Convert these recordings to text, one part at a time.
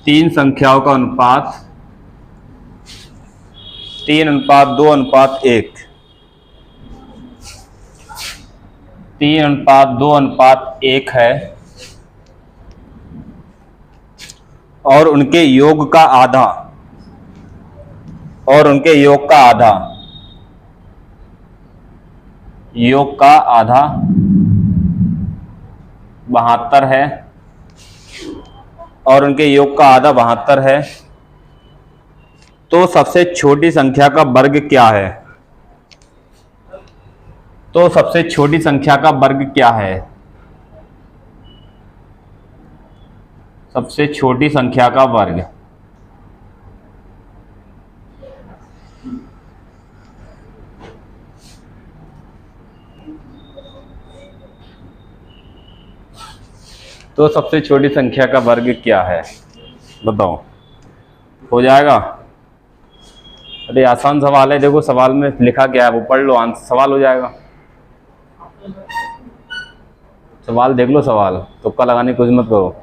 तीन संख्याओं का अनुपात 3:2:1। 3:2:1 है और उनके योग का आधा, योग का आधा 72 है, और उनके योग का आधा 72 है। तो सबसे छोटी संख्या का वर्ग क्या है? तो सबसे छोटी संख्या का वर्ग क्या है? सबसे छोटी संख्या का वर्ग। तो सबसे छोटी संख्या का वर्ग क्या है? बताओ। हो जाएगा? अरे आसान सवाल है, देखो सवाल में लिखा क्या है वो पढ़ लो, आंसर सवाल हो जाएगा। सवाल देख लो, सवाल तुक्का लगाने की कोशिश मत करो।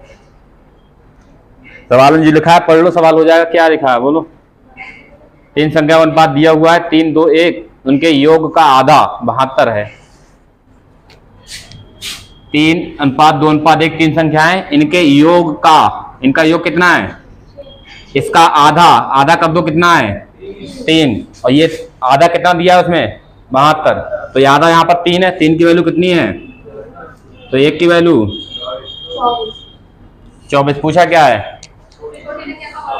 सवाल में जो लिखा है पढ़ लो, सवाल हो जाएगा। क्या लिखा है बोलो? तीन संख्या का अनुपात दिया हुआ है 3:2:1, उनके योग का आधा 72 है। 3:2:1 तीन संख्याएं, इनके योग का, इनका योग कितना है? इसका आधा कर दो, कितना है? 3। और ये आधा कितना दिया है उसमें? 72। तो ये आधा यहाँ पर 3 है, 3 की वैल्यू कितनी है? तो 1 की वैल्यू 24। पूछा क्या है?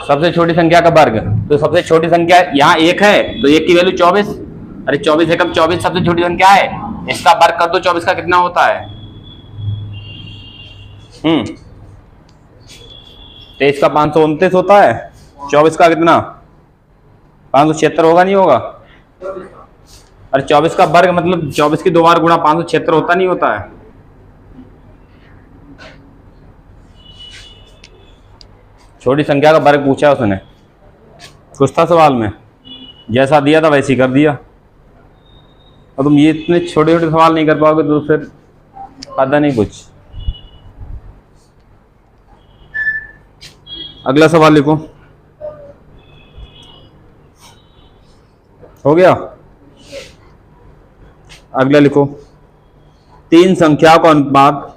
सबसे छोटी संख्या का वर्ग। तो सबसे छोटी संख्या यहाँ 1 है, तो 1 की वैल्यू 24। अरे 24 एकम 24 सबसे छोटी संख्या है, इसका वर्ग कर दो। 24 का कितना होता है? 23 का 529 होता है। 24 का कितना? 576 होगा, नहीं होगा? अरे 24 का वर्ग मतलब 24 की 2 बार गुणा 576 होता नहीं होता है? छोटी संख्या का वर्ग पूछा उसने, कुछ था सवाल में, जैसा दिया था वैसे ही कर दिया। और तुम ये इतने छोटे छोटे सवाल नहीं कर पाओगे तो फिर फायदा नहीं कुछ। अगला सवाल लिखो। हो गया? अगला लिखो। तीन संख्याओं का अनुपात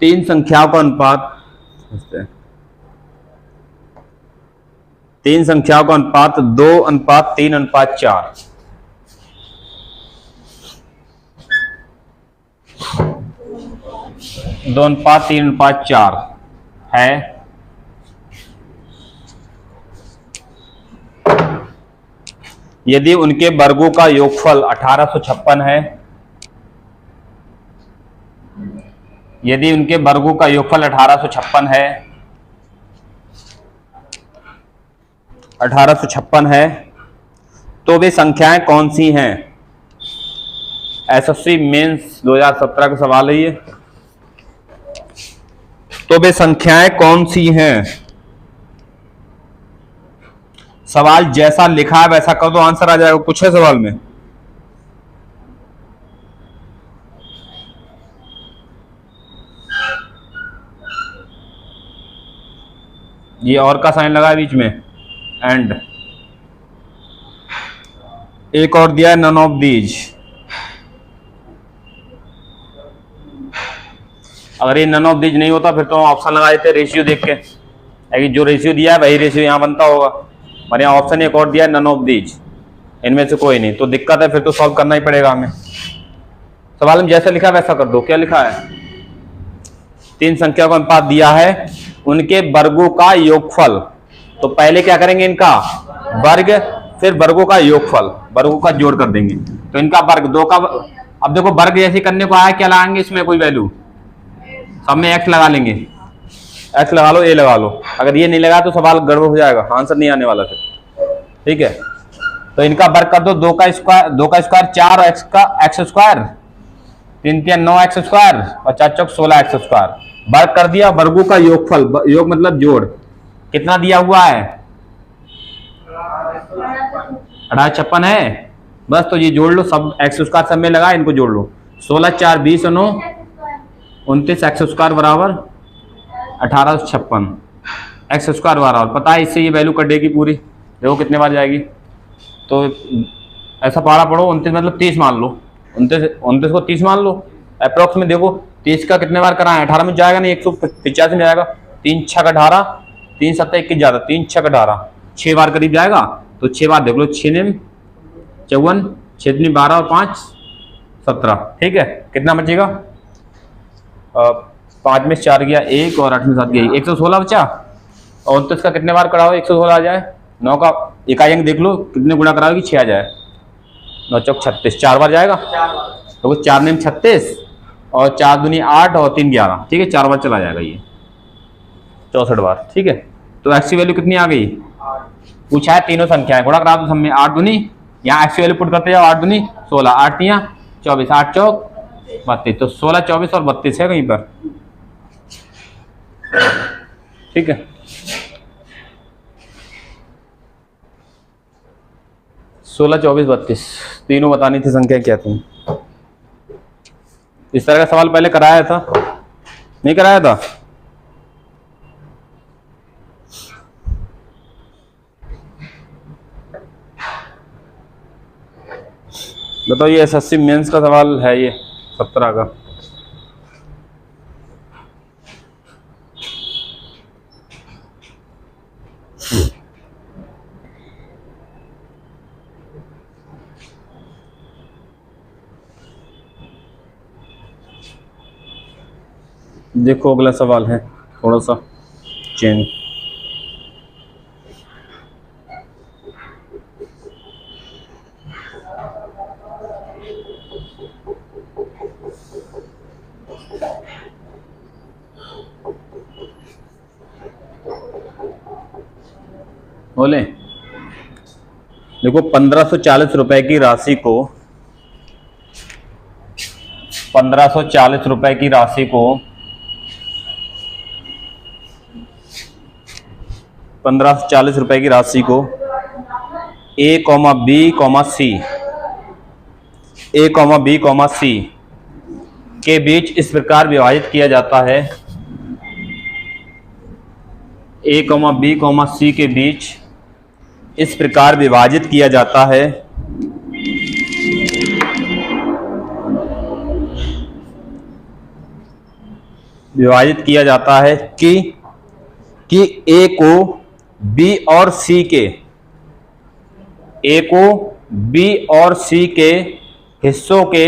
2:3:4। 2:3:4 है। यदि उनके वर्गों का योगफल 1856 है, यदि उनके वर्गों का योगफल 1856 है, 1856 है, तो वे संख्याएं कौन सी हैं? एसएससी मेंस 2017 का सवाल है ये। तो वे संख्याएं कौन सी हैं? सवाल जैसा लिखा है वैसा कर दो, आंसर आ जाएगा। कुछ है सवाल में? ये और का साइन लगा है बीच में, एंड एक और दिया है नन ऑफ दीज। अगर ये नन ऑफ दीज नहीं होता फिर तो ऑप्शन लगा देते रेशियो देख के, लेकिन जो रेशियो दिया है वही रेशियो यहां बनता होगा। और यहाँ ऑप्शन एक और दिया है नन ऑफ दीज, इनमें से कोई नहीं, तो दिक्कत है, फिर तो सॉल्व करना ही पड़ेगा हमें। सवाल में जैसा लिखा है वैसा कर दो। क्या लिखा है? तीन संख्या का अनुपात दिया है, उनके वर्गों का योगफल। तो पहले क्या करेंगे? इनका वर्ग, फिर वर्गों का योगफल, वर्गों का जोड़ कर देंगे। तो इनका वर्ग 2 का, अब देखो वर्ग जैसे करने को आया, क्या लगाएंगे इसमें? कोई वैल्यू, सब में एक्स लगा लेंगे। एक्स लगा लो, ए लगा लो। अगर ये नहीं लगा तो सवाल गड़बड़ हो जाएगा, आंसर नहीं आने वाला फिर। ठीक है, तो इनका वर्ग कर दो। 2 का स्क्वायर 4 और एक्स का एक्स स्क्वायर, 3 3 9 एक्स स्क्वायर और 4 4 16 एक्स स्क्वायर। वर्ग कर दिया। वर्गों का योगफल, योग मतलब जोड़, कितना दिया हुआ है? 1856 है। बस तो ये जोड़ लो, सब एक्स स्क्वायर सब में लगा, इनको जोड़ लो। 16 4 20 9 29 एक्स स्क्वायर बराबर 1856 एक्स स्क्वायर बराबर, पता है इससे ये वैल्यू कटेगी पूरी, देखो कितने बार जाएगी। तो ऐसा पढ़ा पढ़ो, 29 मतलब 30 मान लो, 29 को 30 मान लो अप्रोक्स में। देखो 30 का कितने बार कराएं, 18 में जाएगा नहीं, 185 में जाएगा। 3 छक 18, 3 7 21 ज़्यादा, 3 छक 18, 6 बार करीब जाएगा। तो 6 बार देख लो, 6 ने 54, 6 दूनी 12 और 5 17, ठीक है। कितना बचेगा, 5 में 4 गया 1 और 8 में 7 गया 116 बचा। और 29 का कितने बार कराओ 116 आ जाए। 9 का इकाई अंक देख लो कितने गुणा कराओगे 6 आ जाए। 9 चौक 36, 4 बार जाएगा। तो 4 ने 36 और 4 दूनी 8 और 3 11, ठीक है, 4 बार चला जाएगा ये, 64 बार, ठीक है। तो एक्स की वैल्यू कितनी आ गई, पूछा है तीनों संख्याएं गुणा करा दो सब में। 8 दूनी, यहाँ एक्स की वैल्यू पुट करते जाओ, 8 दूनी 16, 8 तियां 24, 8 चौक 32, तो 16 24 और 32 है कहीं पर, ठीक है। 16 24 32 तीनों बतानी थी संख्या क्या थी। इस तरह का सवाल पहले कराया था, नहीं कराया था। बताओ, ये एसएससी मेंस का सवाल है ये 17 का। देखो अगला सवाल है थोड़ा सा चेंज। बोले देखो 1540 रुपए की राशि को 1540 रुपए की राशि को 1540 रुपए की राशि को ए कॉमा बी कॉमा सी के बीच इस प्रकार विभाजित किया जाता है। ए कॉमा बी कॉमा सी के बीच इस प्रकार विभाजित किया जाता है कि ए को बी और सी के हिस्सों के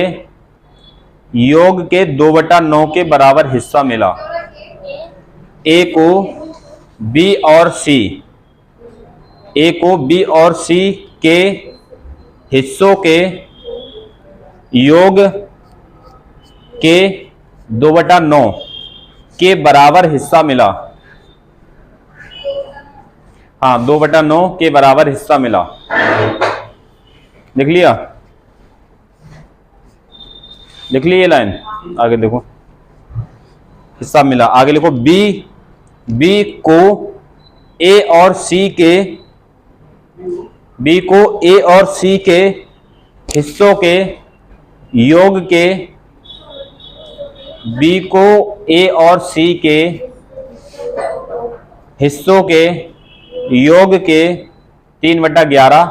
योग के 2/9 के बराबर हिस्सा मिला। ए को बी और सी के हिस्सों के योग के 2/9 के बराबर हिस्सा मिला। हाँ, 2/9 के बराबर हिस्सा मिला। लिख लिया, लिख ली ये लाइन। आगे देखो, हिस्सा मिला। आगे लिखो बी को ए और सी के हिस्सों के योग के बी को ए और सी के हिस्सों के योग के 3/11,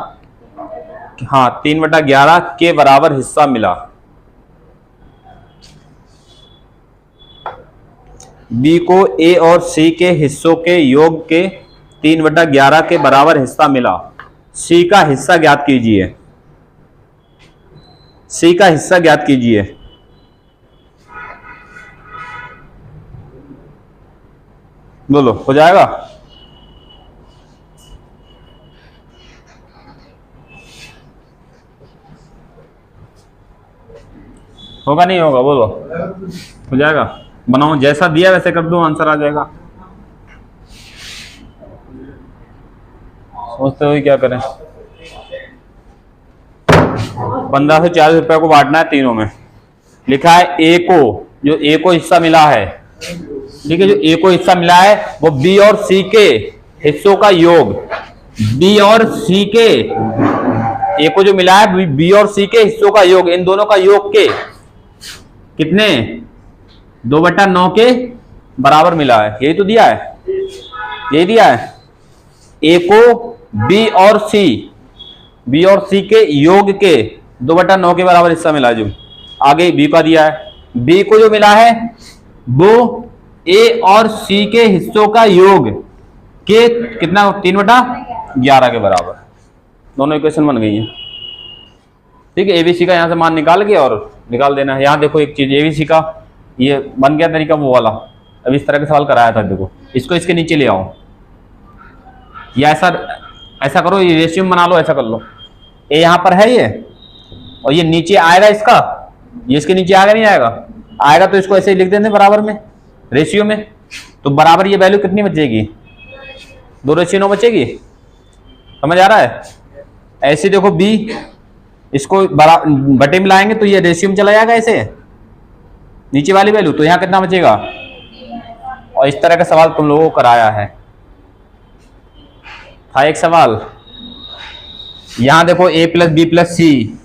हाँ 3/11 के बराबर हिस्सा मिला। बी को ए और सी के हिस्सों के योग के 3/11 के बराबर हिस्सा मिला। सी का हिस्सा ज्ञात कीजिए। सी का हिस्सा ज्ञात कीजिए। बोलो, हो जाएगा? होगा नहीं होगा? बोलो, हो जाएगा? बनाओ, जैसा दिया वैसे कर दो, आंसर आ जाएगा। सोचते हो क्या करें? 1540 रुपए को बांटना है तीनों में। लिखा है ए को, जो ए को हिस्सा मिला है, ठीक है, जो ए को हिस्सा मिला है वो बी और सी के हिस्सों का योग। बी और सी के, ए को जो मिला है बी और सी के हिस्सों का योग, इन दोनों का योग के कितने 2/9 के बराबर मिला है, यही तो दिया है, यही दिया है। ए को बी और सी के योग के 2/9 के बराबर हिस्सा मिला है जो। आगे बी का दिया है, बी को जो मिला है वो ए और सी के हिस्सों का योग के कितना, 3/11 के बराबर। दोनों इक्वेशन बन गई है। ठीक है, एबीसी का यहां से मान निकाल के और निकाल देना है। यहां देखो एक चीज, एबीसी का ये बन गया तरीका वो वाला, अब इस तरह के सवाल कराया था। देखो इसको इसके नीचे ले आओ, या ऐसा करो, ये रेशियो बना लो, ऐसा कर लो। ए यहां पर है ये, और ये नीचे आएगा इसका, ये इसके नीचे आएगा नहीं आएगा, आएगा तो इसको ऐसे ही लिख देते बराबर में, रेशियो में। तो बराबर ये वैल्यू कितनी बचेगी, 2:9 बचेगी। समझ आ रहा है? ऐसे देखो बी, इसको बटे में लाएंगे तो ये रेशियो में चला जाएगा ऐसे, नीचे वाली वैल्यू, तो यहां कितना बचेगा। और इस तरह का सवाल तुम लोगों को कराया है। था एक सवाल, यहां देखो a प्लस बी प्लस सी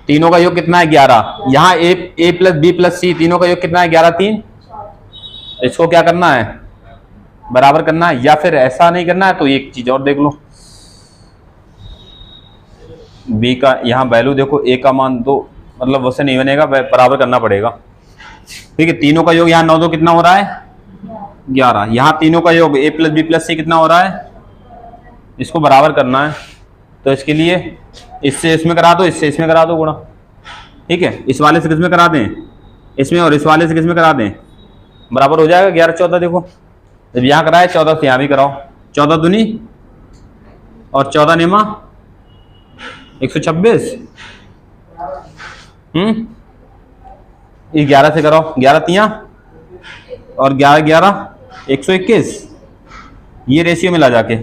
तीनों का योग कितना है, 11। यहां a प्लस बी प्लस सी तीनों का योग कितना है, 11 3। इसको क्या करना है, बराबर करना है, या फिर ऐसा नहीं करना है तो एक चीज और देख लो। b का यहाँ वैल्यू देखो, a का मान 2, मतलब वैसे नहीं बनेगा, बराबर करना पड़ेगा। ठीक है, तीनों का योग यहाँ 9 2 कितना हो रहा है, 11। यहाँ तीनों का योग a प्लस बी प्लस सी कितना हो रहा है, इसको बराबर करना है। तो इसके लिए इससे इसमें करा दो, इससे इसमें करा दो गुणा। ठीक है, इस वाले से किसमें करा दें, इसमें, और इस वाले से किसमें करा दें, बराबर हो जाएगा 11 14। देखो जब यहाँ कराए 14 से यहाँ भी कराओ, 14 दूनी और 14 नेमा 126। 11 से कराओ, 11 तियां और 11 11 121। ये रेशियो मिला जाके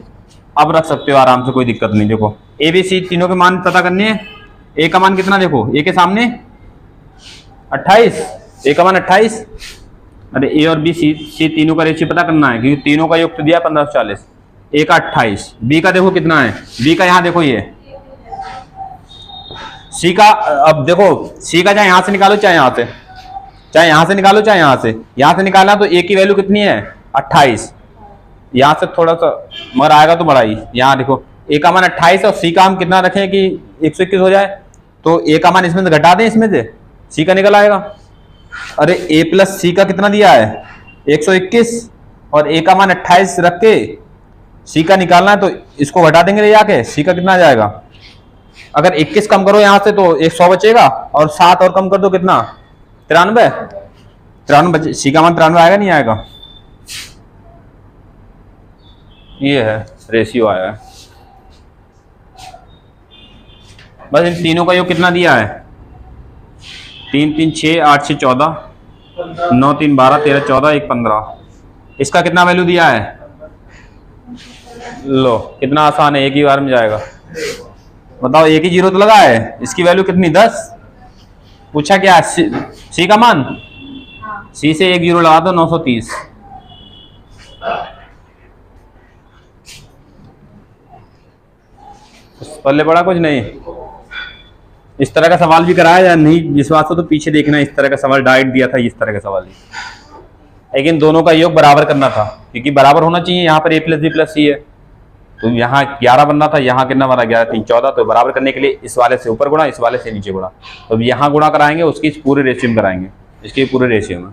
अब रख सकते हो आराम से, कोई दिक्कत नहीं। देखो ए बी सी तीनों के मान पता करने हैं। ए का मान कितना, देखो ए के सामने 28, ए का मान 28। अरे ए और बी सी तीनों का रेशियो पता करना है, क्योंकि तीनों का योग तो दिया 1540। ए का 28, बी का देखो कितना है, बी का यहाँ देखो ये, सी का, अब देखो सी का चाहे यहां से निकालो चाहे यहां से, चाहे यहां से निकालो चाहे यहां से निकाला तो ए की वैल्यू कितनी है 28। यहां से थोड़ा सा मगर आएगा तो बड़ा ही। यहाँ देखो ए का मान 28 और सी का हम कितना रखें कि 121 हो जाए, तो ए का मान इसमें से घटा दें, इसमें से सी का निकल आएगा। अरे ए प्लस सी का कितना दिया है 121, और ए का मान 28 रख के सी का निकालना है, तो इसको घटा देंगे ले जाके, सी का कितना आ जाएगा। अगर 21 कम करो यहां से तो 100 बचेगा, और 7 और कम कर दो कितना 93 सी का मान 93 आएगा नहीं आएगा। ये है रेशियो आया है। बस इन तीनों का योग कितना दिया है, 3 3 6 8 6 14, 9 3 12 13 14 1 15। इसका कितना वैल्यू दिया है, लो कितना आसान है, एक ही बार में जाएगा। बताओ, एक ही जीरो तो लगा है, इसकी वैल्यू कितनी 10। पूछा क्या, सी का मान, सी से एक जीरो लगा दो 930। पल्ले पड़ा कुछ नहीं। इस तरह का सवाल भी कराया या नहीं विश्वास हो तो पीछे देखना, इस तरह का सवाल डायरेक्ट दिया था, इस तरह का सवाल ही, लेकिन दोनों का योग बराबर करना था, क्योंकि बराबर होना चाहिए। यहाँ पर ए प्लस बी प्लस सी है, तो यहाँ 11 बनना था, यहाँ कितना बना 11 3 14। तो बराबर करने के लिए इस वाले से ऊपर गुणा, इस वाले से नीचे गुणा। तो यहाँ गुणा कराएंगे, उसकी पूरे रेशियो में कराएंगे, इसके पूरे रेशियो में।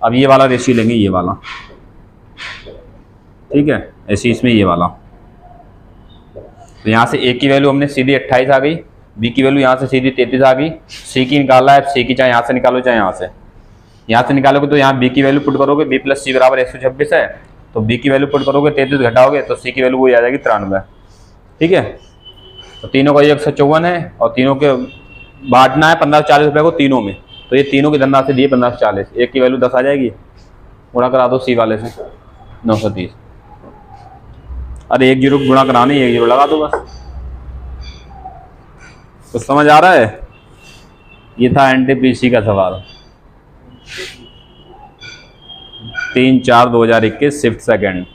अब ये वाला रेशियो लेंगे, ये वाला, ठीक है, ऐसे इसमें ये वाला। तो यहाँ से ए की वैल्यू हमने सीधी 28 आ गई, बी की वैल्यू यहाँ से सीधी 33 आ गई, सी की निकालना है, सी की चाहे यहाँ से निकालो चाहे यहाँ से निकालोगे, तो यहाँ बी की वैल्यू पुट करोगे, बी प्लस सी बराबर 126 है, तो बी की वैल्यू पुट करोगे 33 घटाओगे तो सी की वैल्यू वही आ जाएगी 93। ठीक है, तो तीनों का ये 154 है, और तीनों के बांटना है 1540 रुपये को तीनों में, तो ये तीनों की धनराशि दी 1540। एक की वैल्यू 10 आ जाएगी, गुणा करा दो सी वाले से 930। अरे एक जीरो गुणा कराने, एक जीरो लगा दो बस। तो समझ आ रहा है, ये था एनटीपीसी का सवाल। 3/4/2021 शिफ्ट सेकेंड।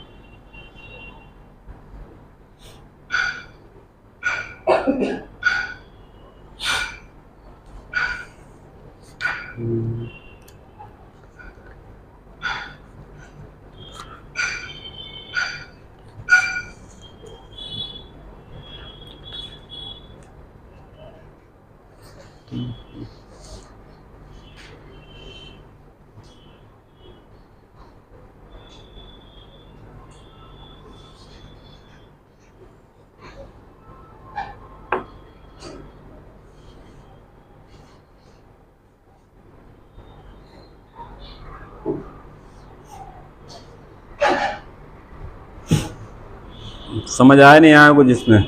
समझ आया नहीं आया कुछ इसमें?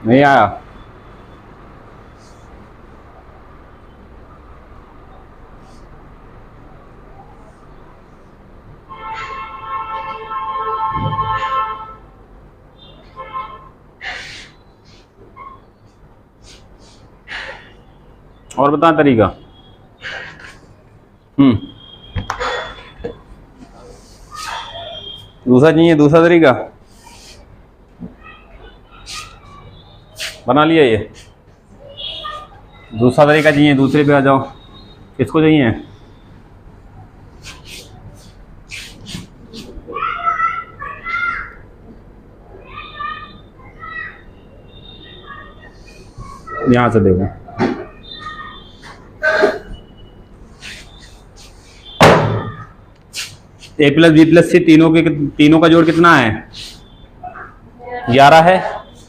नहीं आया? और बता तरीका। दूसरा चाहिए, दूसरा तरीका बना लिया। ये दूसरा तरीका चाहिए, दूसरे पे आ जाओ। किसको चाहिए? यहां से देखो, ए प्लस बी प्लस सी तीनों का जोड़ कितना है? 11 है,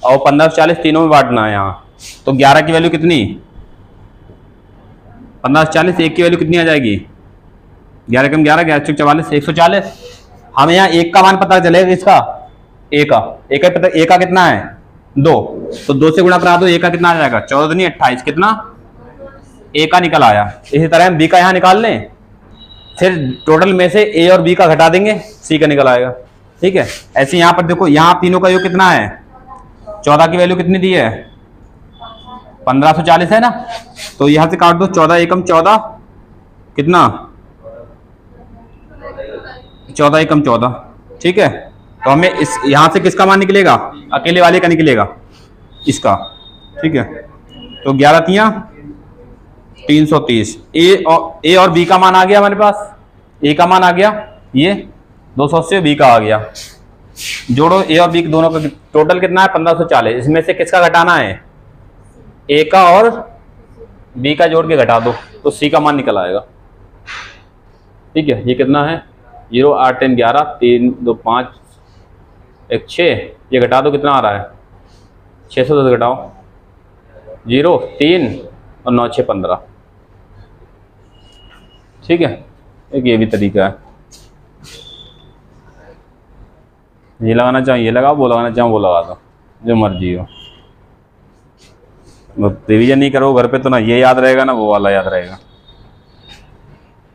और 15 से 40 तीनों में बांटना है यहाँ। तो 11 की वैल्यू कितनी? 15 से 40, एक की वैल्यू कितनी आ जाएगी? 11 कम 11, 11 चौक 44, 140। हमें यहाँ एक का मान पता चलेगा, इसका ए का। ए का कितना है? 2। तो 2 से गुणा करा दो, ए का कितना आ जाएगा? 14 नहीं 28, कितना? ए का निकल आया। इसी तरह हम बी का यहाँ निकाल लें, फिर टोटल में से ए और बी का घटा देंगे, सी का निकल आएगा। ठीक है। ऐसे यहां पर देखो, यहां तीनों का योग कितना है? 14 की वैल्यू कितनी दी है? 1540 है ना। तो यहां से काट दो, 14 एकम 14, कितना? 14 एकम 14। ठीक है। तो हमें इस यहां से किसका मान निकलेगा? अकेले वाले का निकलेगा, इसका। ठीक है। तो 11 तियां 330। ए और बी का मान आ गया हमारे पास। ए का मान आ गया ये 280, बी का आ गया। जोड़ो ए और बी दोनों का टोटल कितना है? 1540। इसमें से किसका घटाना है? ए का और बी का जोड़ के घटा दो, तो सी का मान निकल आएगा। ठीक है। ये कितना है? 0 8 3 11 3 2 5 1 6। ये घटा दो, कितना आ रहा है? 610 घटाओ 0 3 और 9 6 15। ठीक है। एक ये भी तरीका है। ये लगाना चाहो ये लगाओ, वो लगाना चाहो वो लगा दो, जो मर्जी हो। रिवीजन नहीं करो घर पे तो ना ये याद रहेगा ना वो वाला याद रहेगा।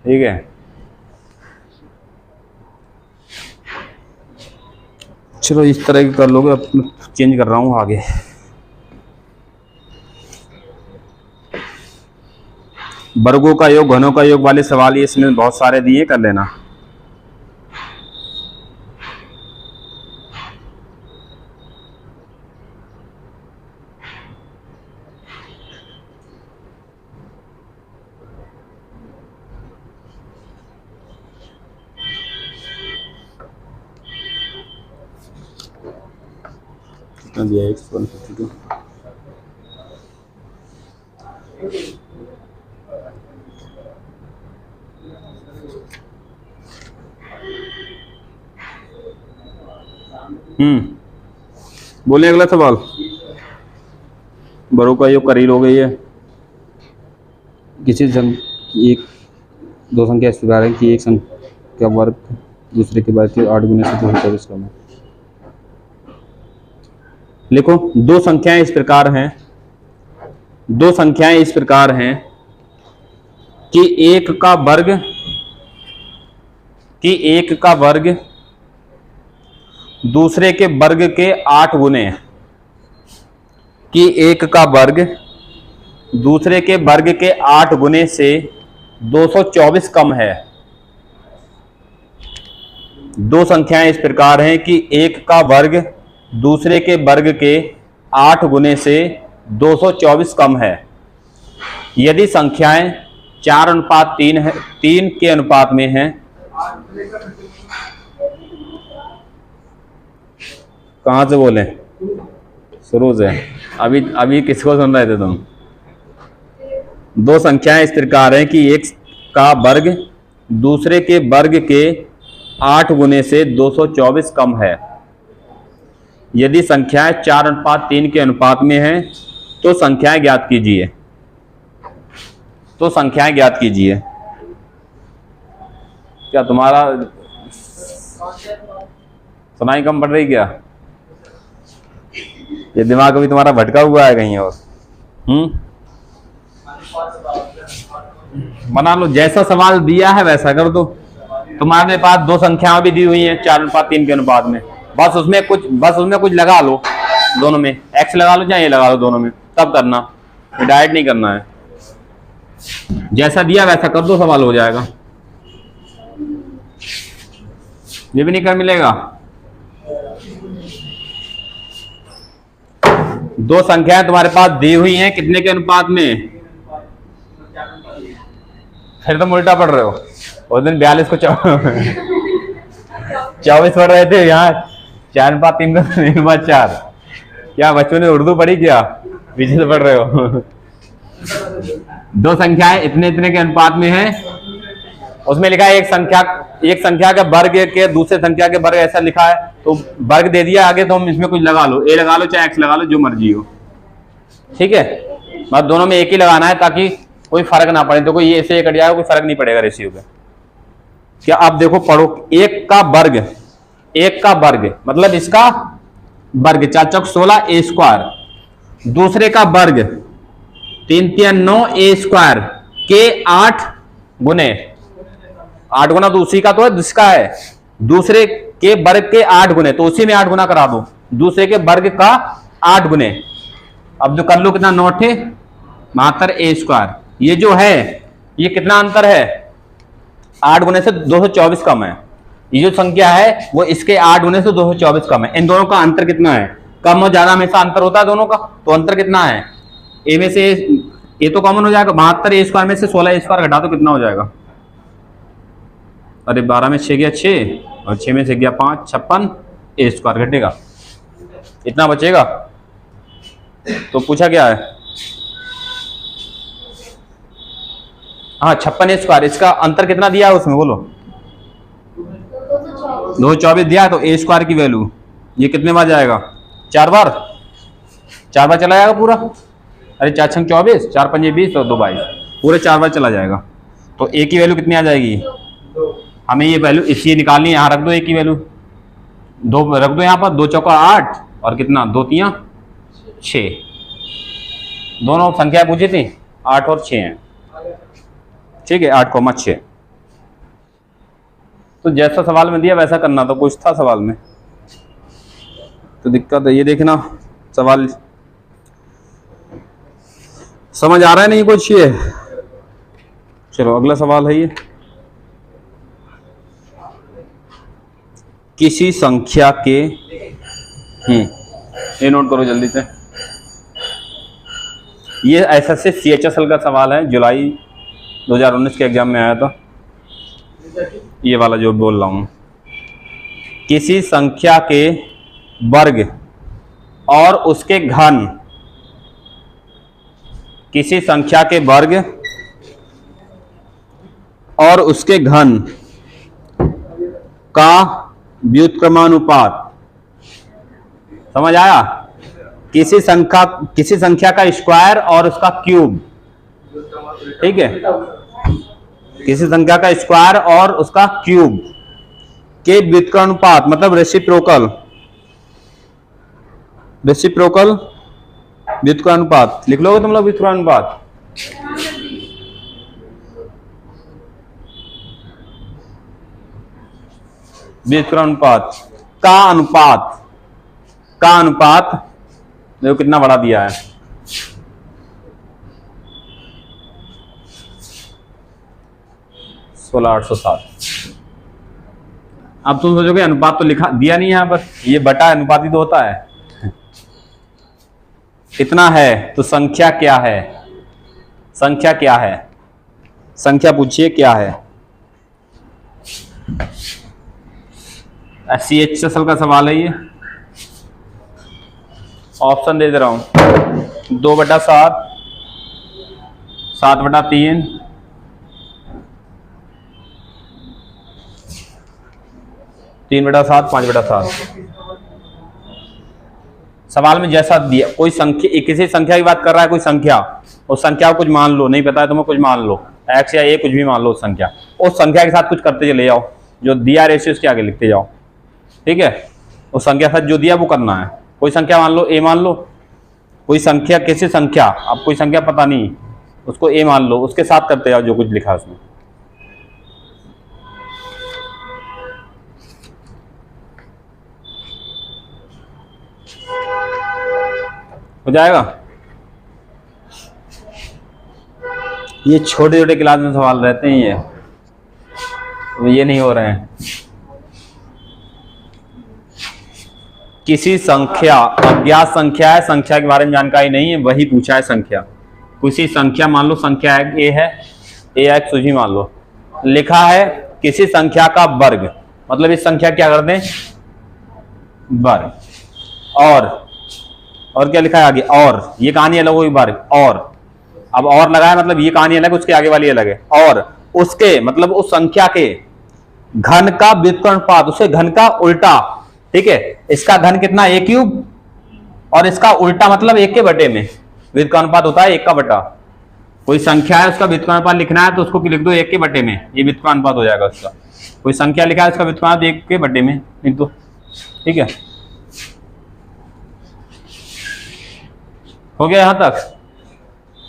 ठीक है। चलो इस तरह की कर लोगे। अब चेंज कर रहा हूँ आगे। वर्गों का योग, घनों का योग वाले सवाल ये इसमें बहुत सारे दिए, कर लेना। कितना दिया? 152। बोले अगला सवाल। बड़ों का योग करीब हो गई है। किसी एक दो संख्या इस प्रकार है कि एक संख्या वर्ग दूसरे के वर्ग के 8 गुने से 224 कम है। लिखो, दो संख्याएं इस प्रकार हैं कि एक का वर्ग दूसरे के वर्ग के 8 गुने है। कि एक का वर्ग दूसरे के वर्ग के 8 गुने से 224 कम है। दो संख्याएं इस प्रकार हैं कि एक का वर्ग दूसरे के वर्ग के 8 गुने से 224 कम है। यदि संख्याएं 4:3 है, 3 के अनुपात में हैं। कहां से बोले? शुरू से। अभी किसको सुन रहे थे तुम? दो संख्याएं इस प्रकार हैं कि एक का वर्ग दूसरे के वर्ग के 8 गुने से 224 कम है। यदि संख्याएं 4:3 के अनुपात में हैं तो संख्याएं ज्ञात कीजिए। तो संख्याएं ज्ञात कीजिए। क्या तुम्हारा सुनाई कम पड़ रही क्या? ये दिमाग अभी तुम्हारा भटका हुआ है कहीं और। बना लो, जैसा सवाल दिया है वैसा कर दो। तुम्हारे पास दो संख्याएं भी दी हुई हैं 4:3 के अनुपात में, बस उसमें कुछ लगा लो, दोनों में x लगा लो या ये लगा लो, दोनों में, तब करना, डायरेक्ट नहीं करना है। जैसा दिया वैसा कर दो, सवाल हो जाएगा। ये भी नहीं कर मिलेगा। दो संख्याएं तुम्हारे पास दी हुई हैं, कितने के अनुपात में? फिर तुम उल्टा पढ़ रहे हो। उस दिन 42 को 24 पढ़ रहे थे, यहाँ 4:3 क्या बच्चों ने उर्दू पढ़ी क्या? पीछे से पढ़ रहे हो। दो संख्याएं इतने इतने के अनुपात में है, उसमें लिखा है एक संख्या के वर्ग के दूसरे संख्या के वर्ग, ऐसा लिखा है, तो वर्ग दे दिया आगे, तो हम इसमें कुछ लगा लो, ए लगा लो चाहे एक्स लगा लो, जो मर्जी हो, ठीक है। बस दोनों में एक ही लगाना है ताकि कोई फर्क ना पड़े। तो कोई ये ऐसे कट जाएगा, कोई फर्क नहीं पड़ेगा रेशियो पे। क्या आप देखो, पढ़ो, एक का वर्ग मतलब इसका वर्ग 4 चौक 16 ए स्क्वायर, दूसरे का वर्ग 3 3 9 ए स्क्वायर के 8 गुना तो उसी का तो है जिसका है, दूसरे के वर्ग के 8 गुने, तो उसी में 8 गुना करा दो, दूसरे के वर्ग का 8 गुने। अब जो कर लो कितना, 9 × 72 ए स्क्वायर। ये जो है ये कितना अंतर है, 8 गुने से 224 कम है। ये जो संख्या है वो इसके 8 गुने से 224 कम है। इन दोनों का अंतर कितना है? कम और ज्यादा हमेशा अंतर होता है दोनों का, तो अंतर कितना है? ए में से ए तो कॉमन हो जाएगा, 72 ए स्क्वायर में से 16 ए स्क्वायर घटा तो कितना हो जाएगा? अरे 12 में 6 गया 6 और 6 में से गया 5, 56 ए स्क्वायर घटेगा, इतना बचेगा। तो पूछा क्या है? हाँ 56 ए स्क्वायर, इसका अंतर कितना दिया है उसमें बोलो? 224 दिया है, तो ए स्क्वायर की वैल्यू ये कितने बार जाएगा? 4 बार चला जाएगा पूरा। अरे 4 × 24, 4 × 5 20 और 2 22, पूरे 4 बार चला जाएगा। तो ए की वैल्यू कितनी आ जाएगी? हमें ये वैल्यू इसलिए निकालनी है, यहाँ रख दो ए की वैल्यू, 2 रख दो यहाँ पर, 2 चौका 8 और कितना 2 3 6, दोनों संख्या पूछी थी 8 और 6 हैं, ठीक है, 8,6। तो जैसा सवाल में दिया वैसा करना, तो कुछ था सवाल में तो दिक्कत है। ये देखना सवाल समझ आ रहा है नहीं कुछ? ये चलो अगला सवाल है ये, किसी संख्या के ये नोट करो जल्दी से, ये एसएससी सीएचएसएल का सवाल है, जुलाई 2019 के एग्जाम में आया था, ये वाला जो बोल रहा हूं। किसी संख्या के वर्ग और उसके घन, किसी संख्या के वर्ग और उसके घन का व्युत्क्रमानुपात, समझ आया? किसी संख्या का स्क्वायर और उसका क्यूब, ठीक है, किसी संख्या का स्क्वायर और उसका क्यूब के व्युत्क्रमानुपात मतलब रेसिप्रोकल व्युत्क्रमानुपात लिख लोगे तुम लोग? व्युत्क्रमानुपात का अनुपात देखो कितना बड़ा दिया है, 16,807। अब तुम सोचोगे अनुपात तो लिखा दिया नहीं यहां पर, ये बटा अनुपात ही तो होता है। कितना है तो संख्या क्या है? संख्या क्या है? संख्या पूछिए क्या है? सीएचएसएल का सवाल है ये, ऑप्शन दे रहा हूं, 2/7, 7/3, 3/7, 5/7, सवाल में जैसा दिया, कोई संख्या, किसी संख्या की बात कर रहा है, कोई संख्या, उस संख्या को कुछ मान लो, नहीं पता है तुम्हें कुछ मान लो, x या a कुछ भी मान लो, उस संख्या, उस संख्या के साथ कुछ करते चले जाओ, जो दिया रेशियो उसके आगे लिखते जाओ, ठीक है। उस संख्या के साथ जो दिया वो करना है। कोई संख्या मान लो, a मान लो, कोई संख्या, किसी संख्या, अब कोई संख्या पता नहीं, उसको a मान लो, उसके साथ करते जाओ जो कुछ लिखा है उसमें। हो जाएगा। ये छोटे छोटे क्लास में सवाल रहते हैं, ये नहीं हो रहे हैं। किसी संख्या, अज्ञात संख्या है, संख्या के बारे में जानकारी नहीं है, वही पूछा है संख्या। किसी संख्या मान लो, संख्या ए है, ए एक्स कुछ भी मान लो, लिखा है किसी संख्या का वर्ग, मतलब इस संख्या क्या कर दें, वर्ग। और क्या लिखा है आगे, और ये कहानी अलग होगी, वर्ग और, अब और लगा है मतलब ये कहानी अलग, उसके आगे वाली अलग है। और उसके मतलब उस संख्या के घन का व्युत्क्रमानुपात, उसके घन का उल्टा, ठीक है। इसका घन कितना, a क्यूब, और इसका उल्टा मतलब 1 के बटे में, व्युत्क्रमानुपात होता है 1 का बटा। कोई संख्या है उसका व्युत्क्रमानुपात लिखना है तो उसको लिख दो 1 के बटे में, ये व्युत्क्रमानुपात हो जाएगा उसका। कोई संख्या लिखा है उसका व्युत्क्रमानुपात 1 के बटे में लिख दो, ठीक है। हो गया यहां तक।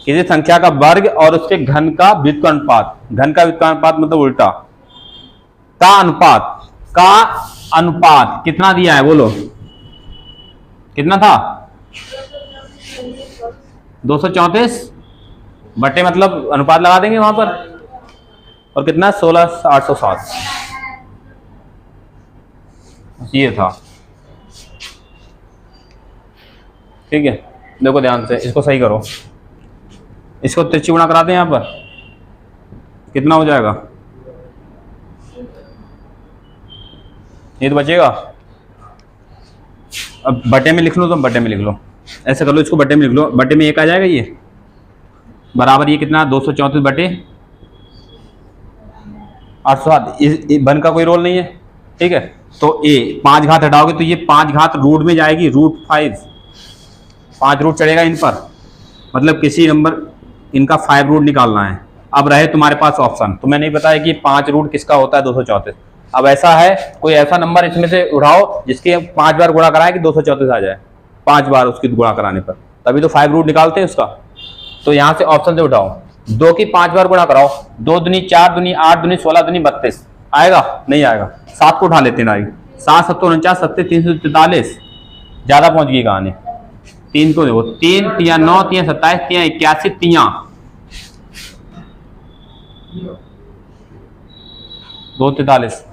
किसी संख्या का वर्ग और उसके घन का व्युत्क्रमानुपात, घन का व्युत्क्रमानुपात मतलब उल्टा, का अनुपात कितना दिया है, बोलो कितना था, 234 बटे मतलब अनुपात लगा देंगे वहां पर, और कितना 16,807, ये था, ठीक है। देखो ध्यान से, इसको सही करो, इसको तिरछी गुणा करा दें यहां पर, कितना हो जाएगा, ये तो बचेगा। अब बटे में लिख लो, तो बटे में लिख लो, ऐसे कर लो, इसको बटे में लिख लो, बटे में 1 आ जाएगा, ये बराबर ये कितना 234 बटे 807, इस बन का कोई रोल नहीं है, ठीक है। तो a 5 घात हटाओगे तो ये 5 घात रूट में जाएगी, √5, 5 रूट चढ़ेगा इन पर, मतलब किसी नंबर इनका 5 रूट निकालना है। अब रहे तुम्हारे पास ऑप्शन, तुम्हें नहीं पता है कि 5 रूट किसका होता है 234। अब ऐसा है, कोई ऐसा नंबर इसमें से उठाओ जिसके 5 बार गुणा कराए कि 234 आ जाए, 5 बार उसकी गुणा कराने पर, तभी तो 5 रूट निकालते हैं उसका। तो यहां से ऑप्शन से उठाओ, 2 की 5 बार गुणा कराओ, 2 दूनी 4 दूनी 8 दूनी 16 दूनी 32, आएगा नहीं आएगा। 7 को उठा लेते हैं, 7 7 49 7 343, ज्यादा पहुंच गई कहानी। 3 को देखो, 3 3 9 3 27 3 81 3 243,